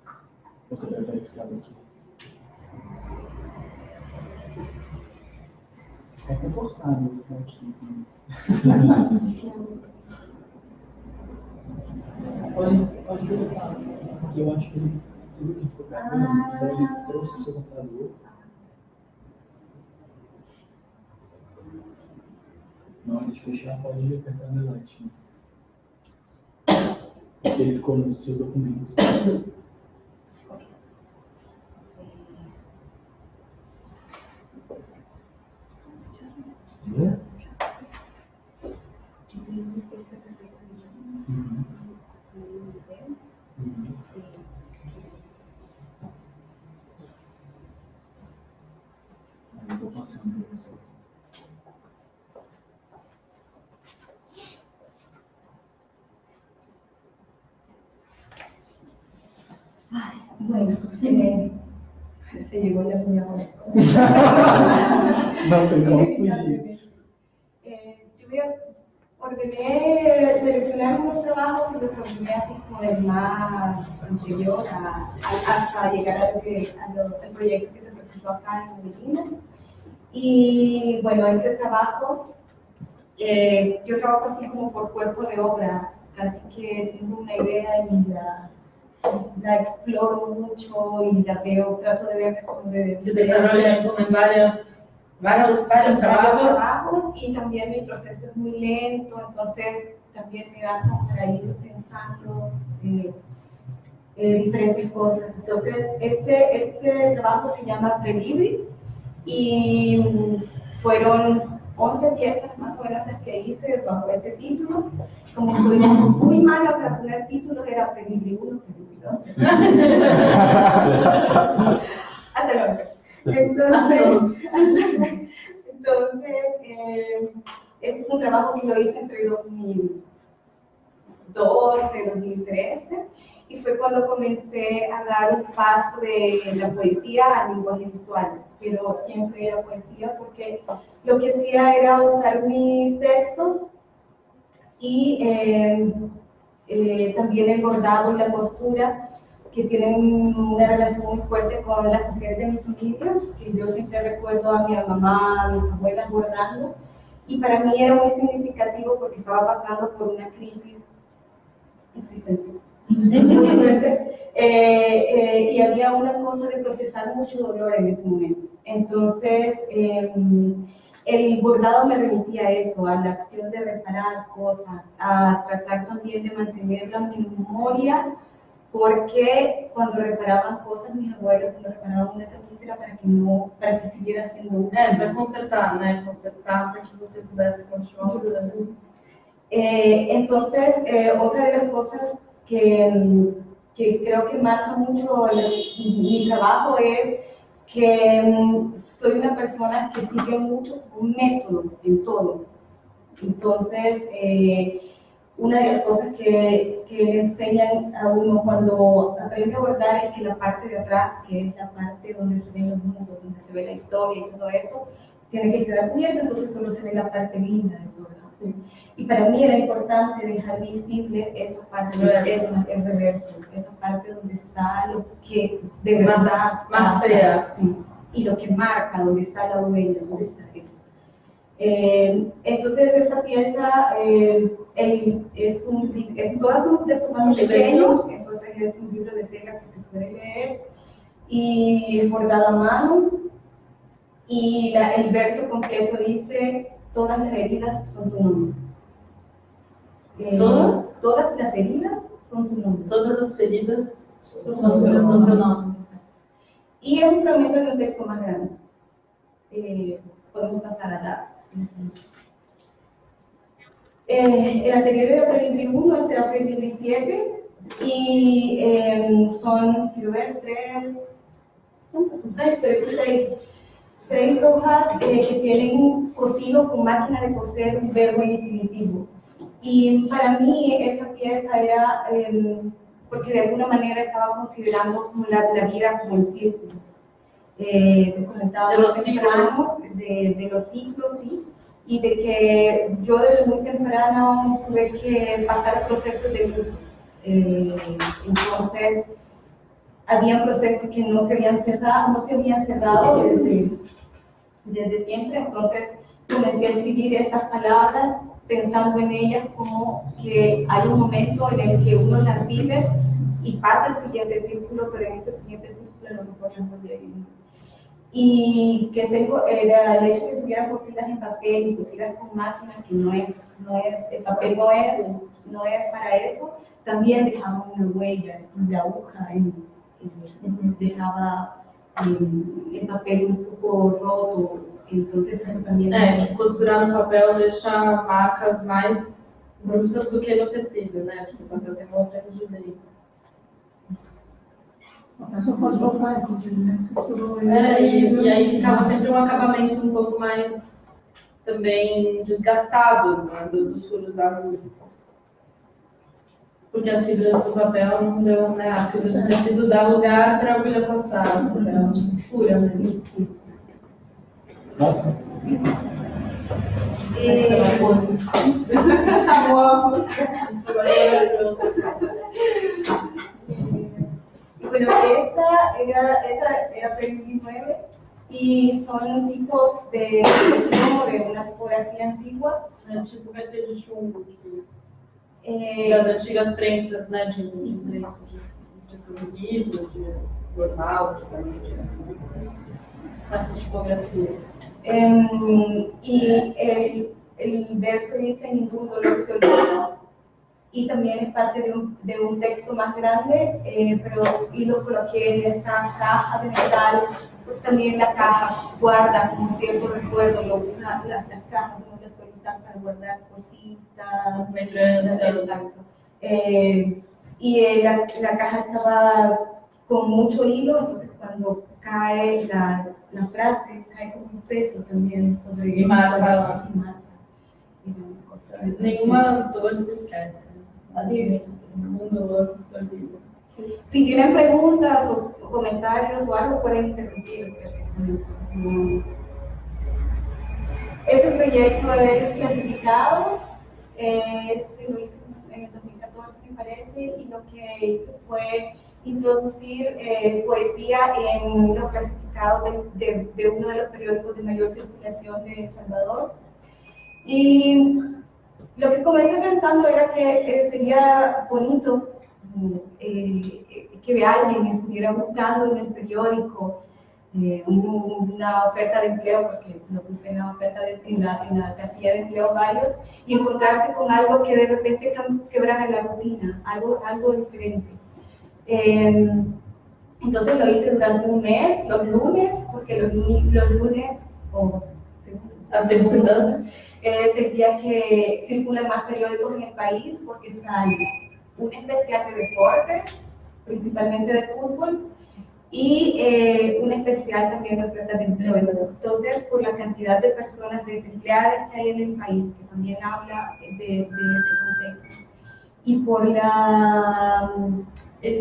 Ou você prefere ficar daqui? É confortável ficar aqui. Pode colocar. Porque eu acho que ele. Você viu que ele ficou gravando? Então ele trouxe o seu computador. Na hora de fechar, pode ir apertando a light. Porque ele ficou nos seus documentos. Viu? Uhum. Uhum. Aí eu vou passando para você. Bueno, llegó la niña ahora. Não tem como fugir. Ordené, seleccioné algunos trabajos y los ordené así como el más anterior hasta llegar al proyecto que se presentó acá en Medellín. Y bueno, este trabajo, yo trabajo así como por cuerpo de obra, casi que tengo una idea y la exploro mucho y la veo, trato de ver cómo Se desarrolla como en varios trabajos. Y también mi proceso es muy lento, entonces también me da como para ir pensando diferentes cosas. Entonces, este trabajo se llama Prelibre y fueron 11 piezas más o menos las que hice bajo ese título. Como soy muy mala para poner títulos, era Prelibre 1, Prelibre 2. Hasta el 11. Entonces, este es un trabajo que lo hice entre 2012 y 2013 y fue cuando comencé a dar un paso de la poesía al lenguaje visual, pero siempre era poesía porque lo que hacía era usar mis textos y también el bordado y la costura, que tienen una relación muy fuerte con las mujeres de mi familia, que yo siempre recuerdo a mi mamá, a mis abuelas bordando, y para mí era muy significativo porque estaba pasando por una crisis existencial muy fuerte, y había una cosa de procesar mucho dolor en ese momento. Entonces, el bordado me remitía a eso, a la acción de reparar cosas, a tratar también de mantener la memoria, porque cuando reparaban cosas, mis abuelos, cuando reparaban una camisa era para que siguiera siendo una. Para consertar, né? Consertar para que você pudesse continuar usando. Entonces, otra de las cosas que creo que marca mucho mi trabajo es que soy una persona que sigue mucho un método en todo. Entonces, una de las cosas que le enseñan a uno cuando aprende a bordar es que la parte de atrás, que es la parte donde se ven los nudos, donde se ve la historia y todo eso, tiene que quedar cubierto, entonces solo se ve la parte linda del bordado. ¿Sí? Y para mí era importante dejar visible esa parte, el reverso, esa parte donde está lo que de verdad más fea, sí, y lo que marca, donde está la huella, donde está eso. Entonces esta pieza todas son de formato pequeño, entonces es un libro de tela que se puede leer y es bordado a mano y el verso completo dice: todas las heridas son tu nombre. Todas las heridas son tu nombre. Todas las feridas son seu nome. Y es un fragmento de un texto más grande. Podemos pasar a la... el anterior era Prelibre 1, este era Prelibre 7 y son, quiero ver, 6 hojas que tienen cosido con máquina de coser un verbo infinitivo. Y para mí esta pieza era, porque de alguna manera estaba considerando como la vida como en círculos. Te comentaba de los ciclos, sí, y de que yo desde muy temprano tuve que pasar procesos de luto. Entonces, había procesos que no se habían cerrado desde siempre, entonces comencé a escribir estas palabras pensando en ellas como que hay un momento en el que uno las vive y pasa el siguiente círculo, pero en ese siguiente círculo no podemos volver a vivir. Y que el hecho de que estuvieran cosidas en papel y cosidas con máquina, que el papel no es para eso, también dejaba una huella, y la aguja dejaba el papel un poco roto, entonces eso también... que costurar no papel deixa marcas mais brutas do que no tecido, né? Porque o papel tem uma outra rigidez. A pessoa pode voltar, inclusive, né? E aí ficava sempre um acabamento um pouco mais também desgastado, né, dos furos da agulha. porque as fibras do papel não deu, né? A fibra do tecido dá lugar para a agulha passar, ela fura mesmo. Nossa. Y bueno, esta era Premio 19 y son tipos de una tipografía antigua. É tipo cartão de chumbo das antigas prensas, né? De imprensa, de impressão de livro, de jornal, antigamente. Essas tipografias. Y el verso dice: ningún dolor se olvida. Y también es parte de un texto más grande, y lo coloqué en esta caja de metal, porque también la caja guarda como cierto recuerdo, las cajas uno las suele usar para guardar cositas, Lembranzas. Y la caja estaba con mucho hilo, entonces cuando cae la frase, cae con un peso también sobre Y marca. Nenhuma dor se esquece. Nenhum dolor se olvida. Si tienen preguntas o comentarios o algo, pueden interrumpir. Ese proyecto es clasificados, lo hice en el 2014 me parece, y lo que hice fue introducir poesía en los clasificados de uno de los periódicos de mayor circulación de El Salvador. Y lo que comencé pensando era que sería bonito que alguien estuviera buscando en el periódico una oferta de empleo, porque lo puse en la oferta en la casilla de empleo varios, y encontrarse con algo que de repente quebrara la rutina, algo diferente. Entonces lo hice durante un mes, los lunes, porque los lunes o segundas es el día que circulan más periódicos en el país, porque sale un especial de deportes, principalmente de fútbol, y un especial también de ofertas de empleo. Entonces, por la cantidad de personas desempleadas que hay en el país, que también habla de ese contexto, y por el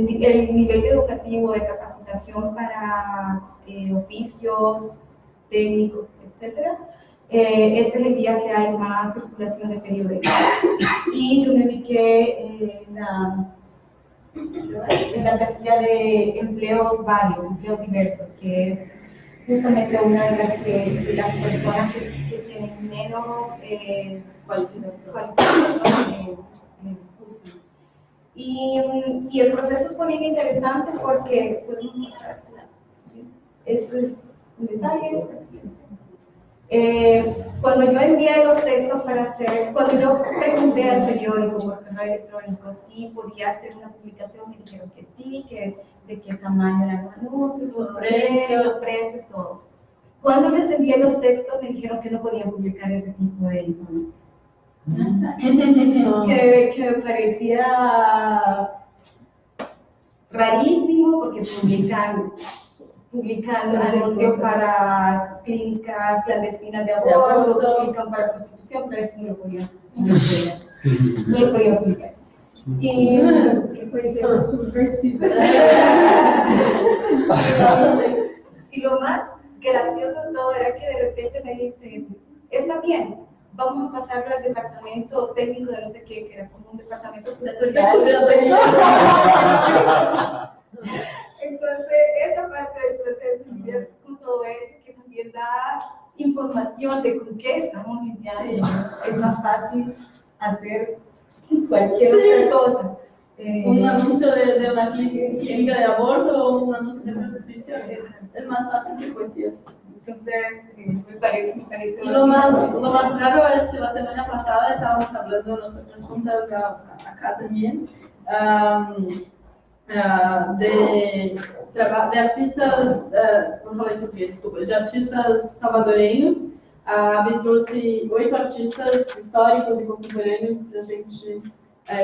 nivel educativo de capacitación para oficios, técnicos, etc., este es el día que hay más circulación de periódicos. Y yo me ubiqué en la casilla de empleos varios, empleos diversos, que es justamente una de las personas que tienen menos cualificación. Y el proceso fue bien interesante porque podemos pasar. Eso es un detalle. Cuando yo envié los textos cuando yo pregunté al periódico por correo electrónico si podía hacer una publicación, me dijeron que sí, que de qué tamaño eran los anuncios, los precios, todo. Cuando les envié los textos, me dijeron que no podían publicar ese tipo de información. Que me parecía rarísimo, porque publican anuncios para clínicas clandestinas de aborto, publican para prostitución, pero eso no lo podía publicar. Y y lo más gracioso de todo era que de repente me dicen: está bien, vamos a pasarlo al departamento técnico de no sé qué, que era como un departamento curatorial. Entonces, esa parte del proceso, lidiar con todo eso, que también da información de con qué estamos lidiando, es más fácil hacer cualquier otra cosa. Un anuncio de una clínica de aborto o un anuncio de prostitución es más fácil que poesía. Entonces, me parece lo más raro es que la semana pasada estábamos hablando nosotros juntas acá también de artistas, não falei português, desculpa, de artistas salvadorenhos. A Abi trouxe 8 artistas históricos e contemporâneos para a gente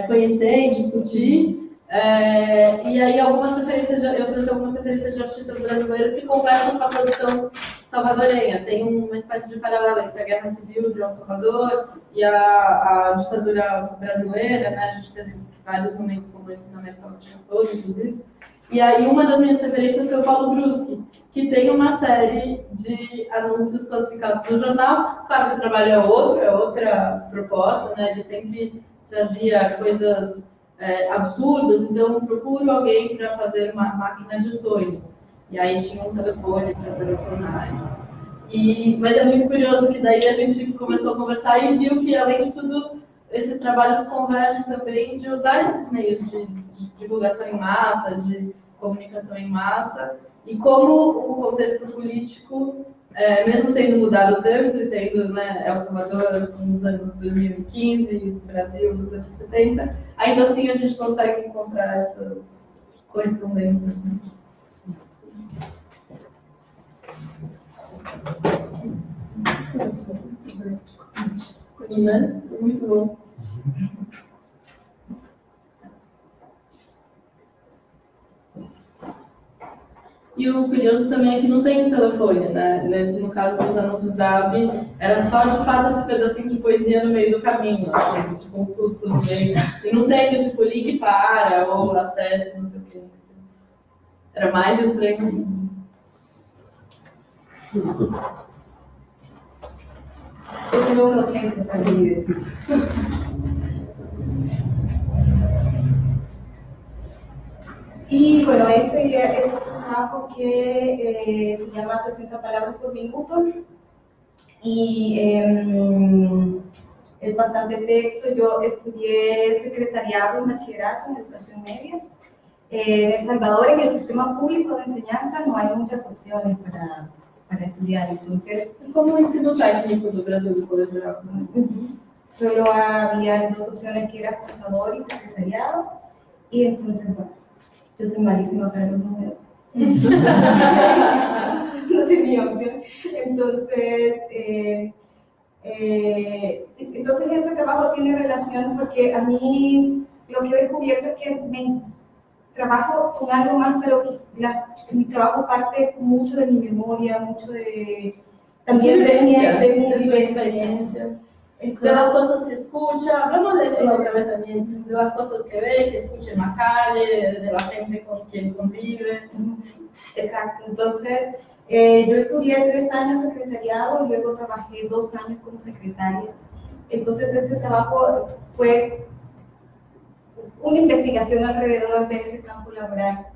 conhecer e discutir. E aí eu trouxe algumas referências de artistas brasileiros que conversam com a produção salvadorenha. Tem uma espécie de paralelo entre a Guerra Civil de El Salvador e a ditadura brasileira, né? A gente teve vários momentos como esse na América Latina toda, inclusive. E aí uma das minhas referências foi o Paulo Bruschi, que tem uma série de anúncios classificados no jornal. Claro que o trabalho é outra proposta, né? Ele sempre trazia coisas absurdas, então procuro alguém para fazer uma máquina de sonhos. E aí tinha um telefone para telefonar. Mas é muito curioso que daí a gente começou a conversar e viu que, além de tudo, esses trabalhos convergem também de usar esses meios de divulgação em massa, de comunicação em massa, e como o contexto político, mesmo tendo mudado tanto, e tendo, né, El Salvador nos anos 2015, Brasil nos anos 70, ainda assim a gente consegue encontrar essas correspondências. Né? Muito bom. E o curioso também é que não tem telefone, né? No caso dos anúncios da AB, era só de fato esse pedacinho de poesia no meio do caminho, assim, tipo um susto no meio. E não tem, tipo, ligue para, ou acesse, não sei o quê. Era mais estranho ainda. Esse não é ofensa para mim, assim. Y bueno, este es un trabajo que se llama 60 palabras por minuto y es bastante texto. Yo estudié secretariado en bachillerato en educación media. En El Salvador, en el sistema público de enseñanza, no hay muchas opciones para estudiar, entonces... Como el ensino técnico do Brasil do Colegio Geral. Solo había dos opciones, que era contador y secretariado, y entonces, bueno, yo soy malísima para los números. No tenía opción. Entonces, ese trabajo tiene relación porque a mí lo que he descubierto es que trabajo con algo más, pero mi trabajo parte mucho de mi memoria, mucho también de mi experiencia. De las cosas que escucha, hablamos de eso la otra vez también, de las cosas que ve, que escucha en la calle, de la gente con quien convive. Exacto, entonces yo estudié 3 años secretariado y luego trabajé 2 años como secretaria. Entonces ese trabajo fue una investigación alrededor de ese campo laboral.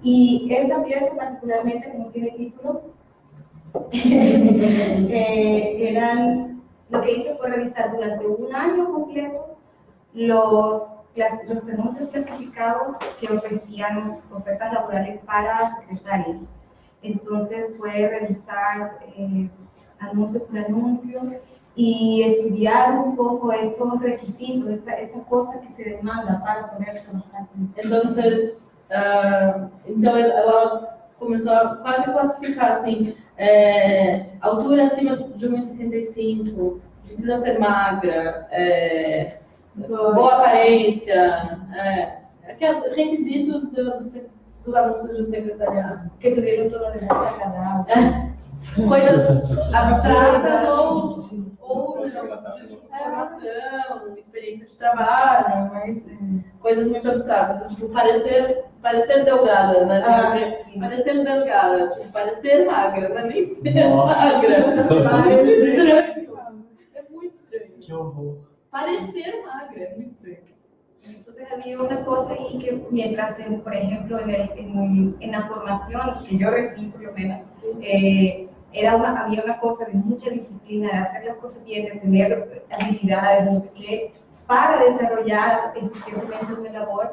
Y esta pieza particularmente, que no tiene título, lo que hice fue revisar durante 1 año completo los anuncios clasificados que ofrecían ofertas laborales para secretarias. Entonces fue revisar anuncio por anuncio y estudiar un poco esos requisitos, esa cosa que se demanda para poder trabajar con isso. Então ela começou a quase classificar assim, altura acima de 1,65, precisa ser magra, boa aparência, requisitos dos anúncios de secretariado. Que tuvieron todo de voz agradável. Coisas abstratas ou de formação, experiência de trabalho, mas coisas muito abstratas, tipo parecer delgada, né? Tipo, parecer delgada, tipo, parecer magra, não é nem ser magra. É muito estranho. É muito estranho. Que horror. Parecer magra, é muito estranho. Entonces había una cosa ahí que mientras, por ejemplo, en la formación que yo recibí, por lo menos, había una cosa de mucha disciplina, de hacer las cosas bien, de tener habilidades, no sé qué, para desarrollar efectivamente una labor.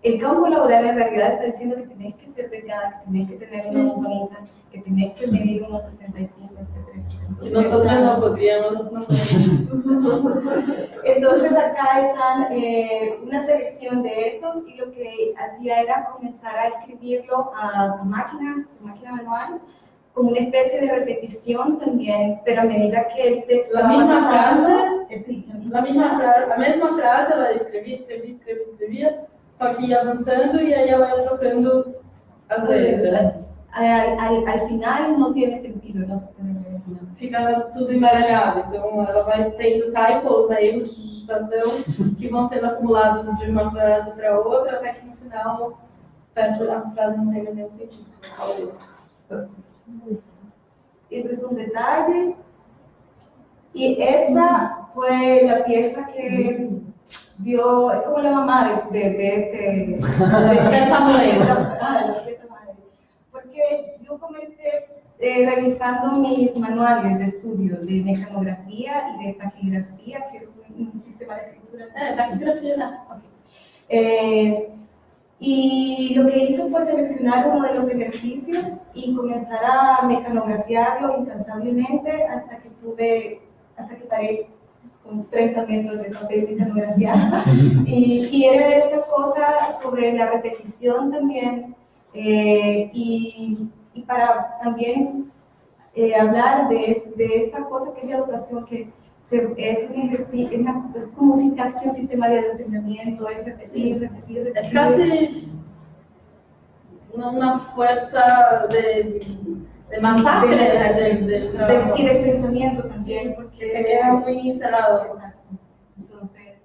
El campo laboral en realidad está diciendo que tenés que ser delgada, que tenés que tener una voz bonita, que tenés que medir unos 65, etc. Entonces, nosotros no podríamos. Entonces acá están una selección de esos y lo que hacía era comenzar a escribirlo a máquina manual, como una especie de repetición también, pero a medida que el texto la misma frase, a mesma frase, ela escrevia, só que ia avançando e aí ela ia trocando as letras. Al final no tiene sentido, no se puede ver. fica tudo embaralhado. Então, ela vai tendo typos, erros de digitação, que vão sendo acumulados de uma frase para outra, até que no final a frase não tem nenhum sentido. Se você ler. Eso es un detalle. Y esta fue la pieza que dio, es como la mamá de este, De esa madre. la pieza madre. Porque yo comencé realizando mis manuales de estudio de mecanografía y de taquigrafía, que fue un sistema de escritura. Taquigrafía. Ok. Y lo que hice fue seleccionar uno de los ejercicios y comenzar a mecanografiarlo incansablemente hasta que paré con 30 metros de papel mecanografiado. Y era esta cosa sobre la repetición también, y para también hablar de esta cosa que es la educación, que es un ejercicio, es como si casi un sistema de entrenamiento, es repetir. Es casi una fuerza de masacre y de pensamiento también, porque se queda muy encerrado. Exacto. Entonces,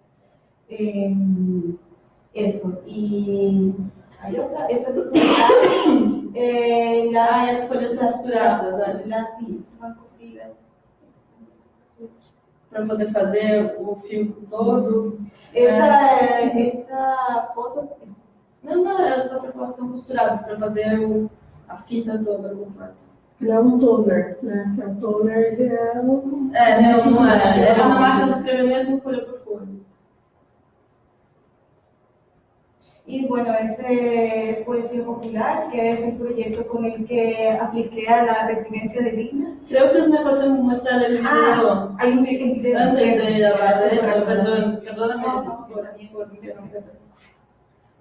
eso. Y hay otra, esa es las folhas são costuradas, sí, van cosidas. Para poder fazer o fio todo. Esta foto. Não, era só para falar que estão costuradas, para fazer a fita toda completa. É um toner, né? Que é o toner, ele é um... Não é. Era na máquina de escrever mesmo folha por folha. Y bueno, este es Poesía Popular, que es el proyecto con el que apliqué a la residencia de Lima. Creo que es mejor que mostrar el video. Hay un video. Antes de hablar de eso, perdóname. No, está bien.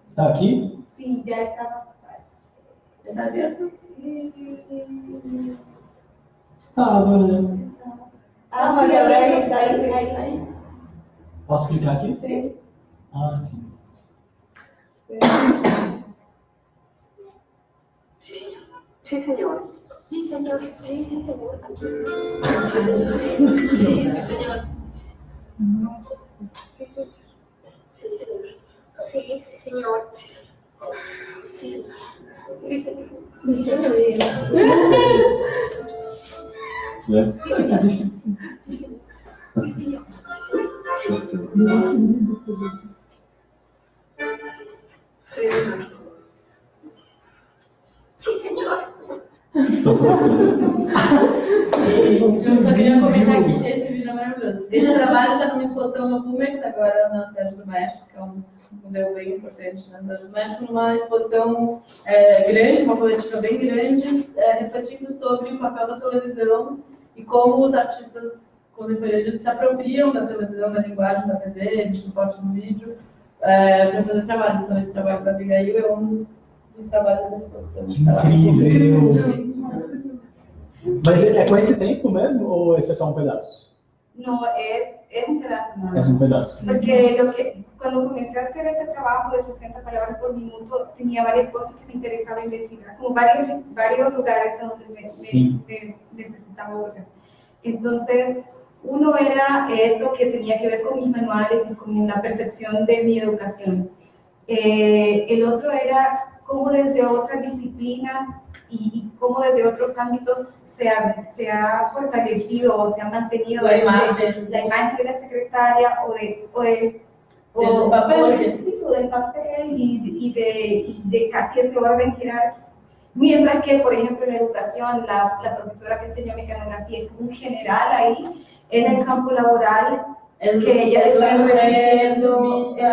Está aqui? Sí, ya estaba. ¿Está abierto? Estava, né? Sí, está ahí. Posso clicar aqui? Sí. Ah, sim. Sí, señor. Sí, señor. Sí, sí, señor. Sí, señor. Sí, señor. Sí, sí. Sí, señor. Sí, sí, señor. Sí, señor. Sí, señor. Sí, señor. Sí, señor. Né? Sí, señor. Sí, señor. Sí, señor. Sí, señor. Sí, señor. Eu só queria comentar aqui que esse vídeo é maravilhoso. Esse trabalho está numa exposição no Pumex, agora na Cidade do México, que é um museu bem importante na Cidade do México, numa exposição grande, uma coletiva bem grande, refletindo sobre o papel da televisão e como os artistas contemporâneos se apropriam da televisão, da linguagem da TV, de suporte no vídeo, para fazer trabalhos. Então, esse trabalho da Abigail é um dos trabalhos da exposição. Incrível! Mas é com esse tempo mesmo ou esse é só um pedaço? No, es un pedazo nada É más. um pedaço. Porque cuando comencé a hacer ese trabajo de 60 palabras por minuto, tenía varias cosas que me interesaba investigar, como varios lugares a donde me necesitaba volver. Entonces, uno era esto que tenía que ver con mis manuales y con la percepción de mi educación. El otro era cómo desde otras disciplinas y cómo desde otros ámbitos se ha fortalecido o se ha mantenido la imagen de la secretaria del papel y de casi ese orden jerárquico. Mientras que, por ejemplo, en educación, la profesora que enseña mecanografía es un general ahí, en el campo laboral, que ella es la está mujer repitiendo, sumisa,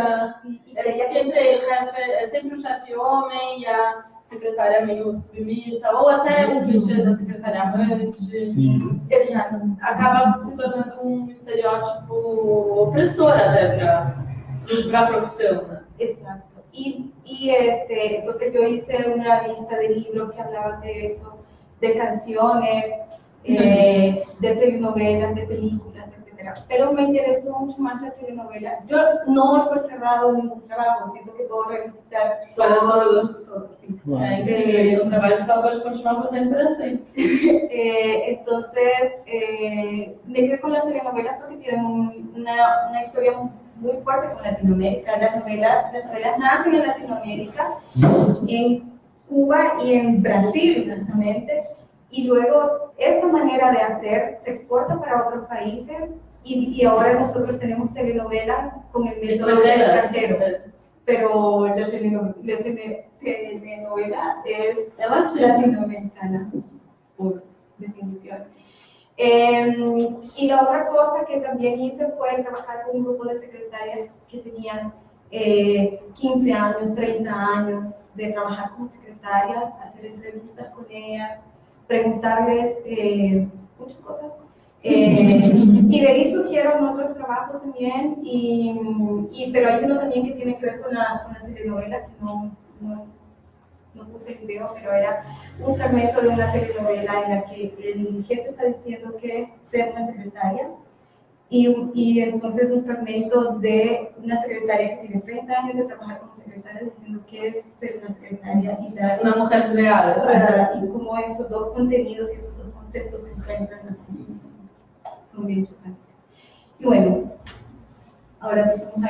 ella sempre o chefe homem e a secretária meio submissa, ou até o clichê da secretária amante. Sim. Acaba se tornando um estereótipo opressor até para a profissão, né? Exacto. Entonces yo hice una lista de libros que hablaban de eso, de canciones, de telenovelas, de películas, etc. etcétera. Pero me interesó mucho más la telenovela. Yo no doy por cerrado ningún trabajo, siento que puedo revisitar Para todos. sim. Uau. É incrível, é um trabalho que você pode continuar fazendo para sempre. Entonces, me quedé con las telenovelas porque tienen una historia muy fuerte con Latinoamérica. Las novelas nacen en Latinoamérica, en Cuba y en Brasil, justamente, y luego esta manera de hacer se exporta para otros países y ahora nosotros tenemos telenovelas con el mismo extranjero. Pero la telenovela es latinoamericana, por definición. Y la otra cosa que también hice fue trabajar con un grupo de secretarias que tenían 15 años, 30 años, de trabajar como secretarias, hacer entrevistas con ellas, preguntarles muchas cosas. Y de ahí surgieron otros trabajos también, pero hay uno también que tiene que ver con la telenovela, que no puse el video, pero era un fragmento de una telenovela en la que el jefe está diciendo que sea una secretaria, y entonces un fragmento de una secretaria que tiene 30 años de trabajar como secretaria diciendo que es ser una secretaria y dar Una mujer empleada. y cómo estos dos contenidos y esos dos conceptos se encuentran así. Son bien chocantes. Y bueno, ahora pasamos a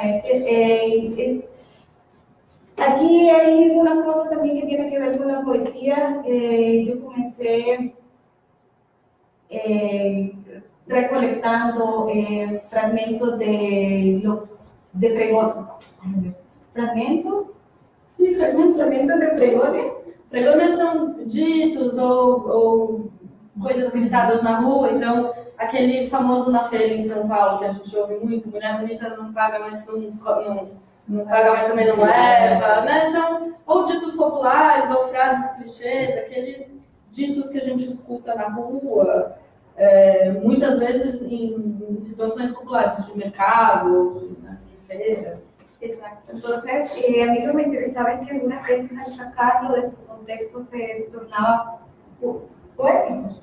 aquí hay una cosa también que tiene que ver con la poesía. Yo comencé recolectando fragmentos de pregón. ¿Fragmentos? Sim, Fragmentos de pregones. pregones são ditos ou coisas gritadas na rua, então aquele famoso na feira em São Paulo que a gente ouve muito, mulher bonita não paga, mas não paga, mas também não leva, né? São ou ditos populares ou frases clichês, aqueles ditos que a gente escuta na rua, muitas vezes em situações populares de mercado, de feira. Exacto. Entonces, a mí lo que me interesaba es que algunas veces al sacarlo de su contexto se tornaba poético,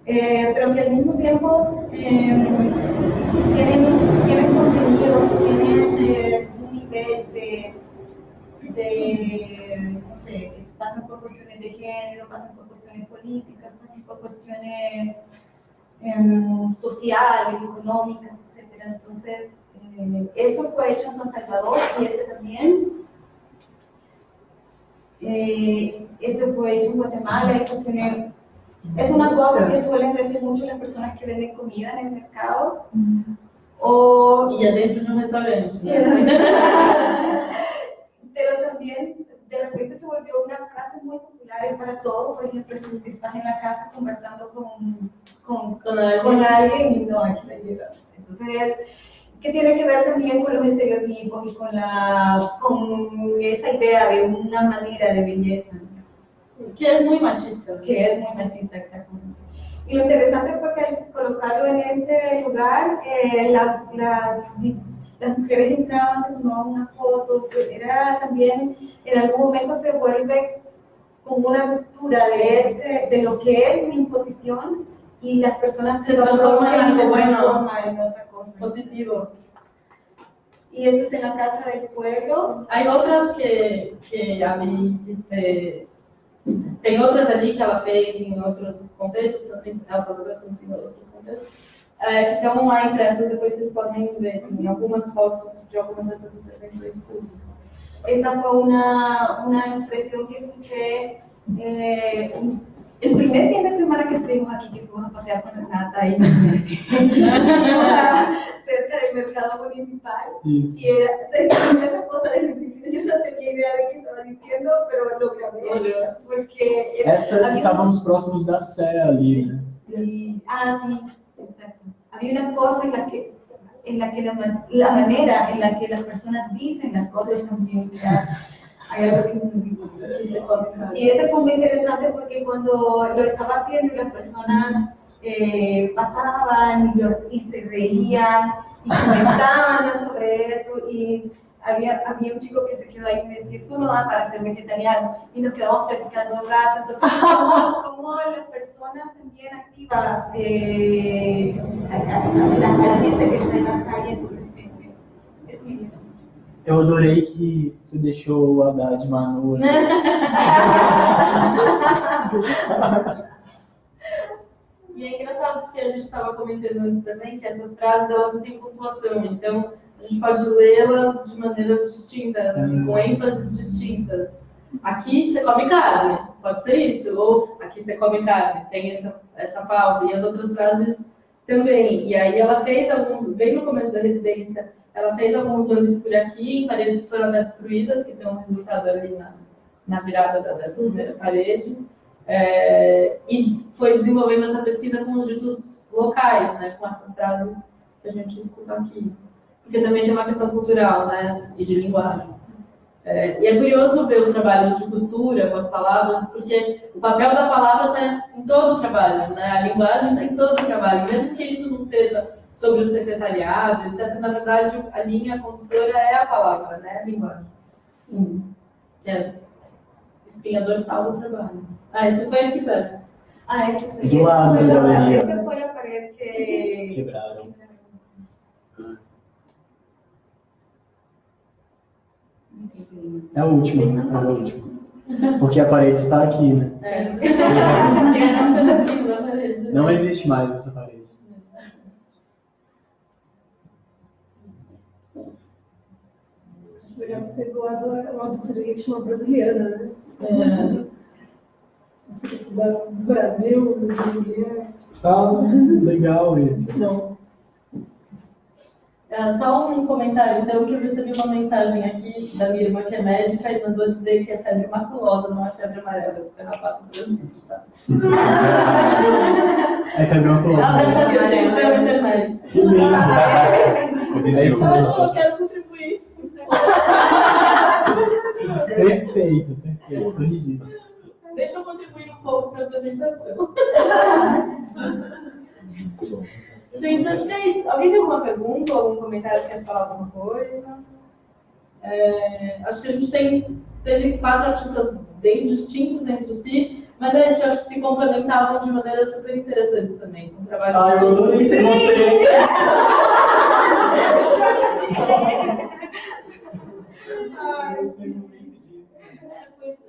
pero que al mismo tiempo tienen contenidos, tienen un nivel no sé, pasan por cuestiones de género, pasan por cuestiones políticas, pasan por cuestiones sociales, económicas, etc. Entonces, eso fue hecho en San Salvador y ese también. Este fue hecho en Guatemala. Es una cosa que suelen decir mucho las personas que venden comida en el mercado. Y adentro de un restaurante. Pero también de repente se volvió una frase muy popular para todo. Por ejemplo, si estás en la casa conversando con alguien y no, aquí la lleva. Entonces, que tiene que ver también con los estereotipos y con esta idea de una manera de belleza. Que es muy machista. Que es muy machista, exactamente. Y lo interesante fue que al colocarlo en ese lugar, las mujeres entraban, se tomaban unas fotos, también en algún momento se vuelve como una ruptura de lo que es una imposición y las personas se transforman en otra cosa. Positivo. Y este es en la Casa del Pueblo. Hay otras que a mí hiciste. Tem outras ali que ela fez em outros contextos, tanto em El Salvador quanto em outros contextos, que estão lá impressas, depois vocês podem ver em algumas fotos de algumas dessas intervenções públicas. Esa fue una expresión que escuché el primer fin de semana que estuvimos aquí, que fuimos a pasear con Renata ahí cerca del mercado municipal. Isso. Y esa cosa de bendición, yo no tenía idea de qué estaba diciendo, pero lo grabé. Porque Estávamos próximos da Sé ali, né? Sí, sí, exacto. Había una cosa en la que la manera en la que las personas dicen las cosas también, hay algo que se come. Y eso fue muy interesante porque cuando lo estaba haciendo las personas pasaban y se reían y comentaban sobre eso, y había un chico que se quedó ahí y me decía, esto no da para ser vegetariano, y nos quedamos platicando un rato. Entonces, ¿cómo las personas personas también activa la gente que está en la calle en septiembre. Es mi idea. Eu adorei que você deixou o Haddad Manu. E é engraçado porque a gente estava comentando antes também que essas frases elas não têm pontuação, então a gente pode lê-las de maneiras distintas, assim, com ênfases distintas. Aqui você come carne, pode ser isso, ou aqui você come carne, tem essa pausa, e as outras frases também. E aí ela fez alguns, bem no começo da residência, ela fez alguns lances por aqui, em paredes que foram até destruídas, que tem um resultado ali na virada dessa primeira parede. E foi desenvolvendo essa pesquisa com os ditos locais, né, com essas frases que a gente escuta aqui. Porque também tem uma questão cultural, né, e de linguagem. E é curioso ver os trabalhos de costura com as palavras, porque o papel da palavra está em todo o trabalho, né? A linguagem está em todo o trabalho. Mesmo que isso não seja sobre o secretariado, etc., na verdade, a linha condutora é a palavra, né? A linguagem. Sim. Que é espinha dorsal do trabalho. Isso foi aqui perto. Isso foi. Do lado da galeria. Essa foi a parede que Quebraram. É a última. Porque a parede está aqui, né? Não existe mais essa parede. Acho legal ter doado uma doçaria que chama Brasiliana, né? Não sei se dá do Brasil, mulher. Legal isso. Não. Só um comentário, então, que eu recebi uma mensagem aqui da minha irmã que é médica e mandou dizer que é febre maculosa, não é febre amarela, é carrapato transmite, tá? É febre maculosa. Ela deve estar assistindo pela internet. Que lindo. É isso Eu mesmo. quero contribuir. Perfeito. Deixa eu contribuir um pouco para a apresentação. Gente, acho que é isso. Alguém tem alguma pergunta ou algum comentário que quer falar alguma coisa? Acho que a gente teve 4 artistas bem distintos entre si, mas é isso que eu acho que se complementavam de maneira super interessante também. Um trabalho Eu adorei ser você.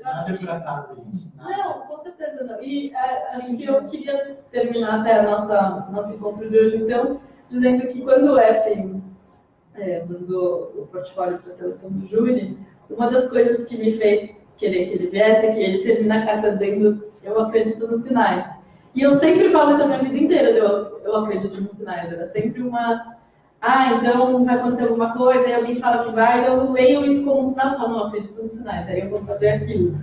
Nada por acaso, gente. Não, com certeza não. E acho que eu queria terminar até nosso encontro de hoje, então, dizendo que quando o F mandou o portfólio para a seleção do júri, uma das coisas que me fez querer que ele viesse é que ele termina a carta dizendo eu acredito nos sinais. E eu sempre falo isso a minha vida inteira, eu acredito nos sinais. Era sempre uma... então vai acontecer alguma coisa, aí alguém fala que vai, eu leio isso como um sinal e falo, não, acredito nos sinais, aí eu vou fazer aquilo.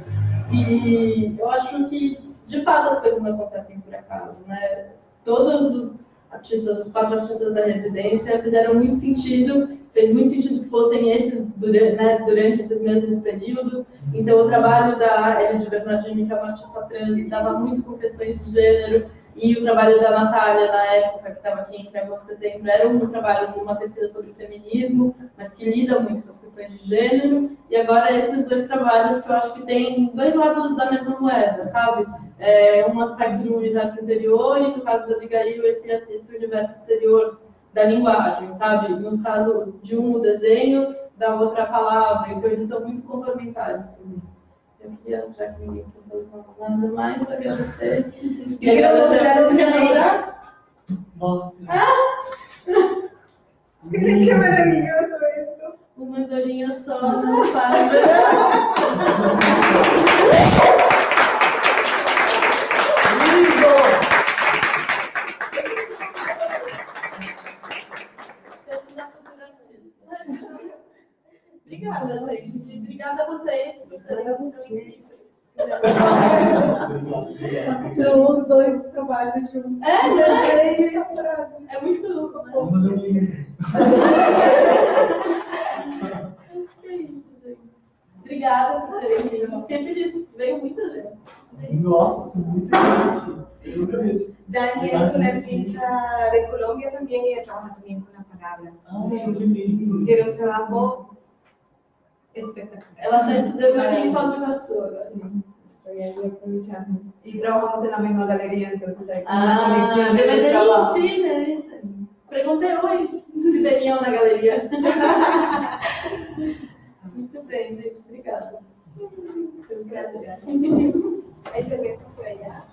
E eu acho que, de fato, as coisas não acontecem por acaso, né? Todos os artistas, os 4 artistas da residência fizeram muito sentido, fez muito sentido que fossem esses durante esses mesmos períodos. Então, o trabalho da Elide Bernardini, que é uma artista trans, lidava muito com questões de gênero, e o trabalho da Natália, na época, que estava aqui entre agosto e setembro, era um trabalho numa pesquisa sobre o feminismo, mas que lida muito com as questões de gênero. E agora, esses 2 trabalhos que eu acho que têm 2 lados da mesma moeda, sabe? Um aspecto do universo interior e, no caso da Abigail, esse universo exterior da linguagem, sabe? No caso de um, o desenho, da outra, a palavra. Então, eles são muito complementares também. Eu queria, já que ninguém falou nada mais, agradecer. E agradecer por me mostrar. Mostra. Que maravilhoso isso. Uma dorinha só na página. Obrigada, gente. Obrigada a vocês. Então, os 2 trabalhos juntos. Desenho e a frase. É muito... Vamos fazer um livro. Acho que é isso, gente. Obrigada por terem vindo. Fiquei feliz. Veio muita gente. Nossa, muita gente. Eu nunca vi isso. Dani es una artista de Colombia también y ella trabaja también con la palabra. Que lindo. Tiene un trabajo espectacular. Ela está estudando aqui em Foz do Iguaçu. Voy a aprovechar. Y trabajamos en la misma galería, entonces hay como una Ah, conexión debe de ser trabajo. isso, né? Preguntei hoje se teria na galeria. Muito bem, gente. Obrigada. Gracias. Ese beso fue allá.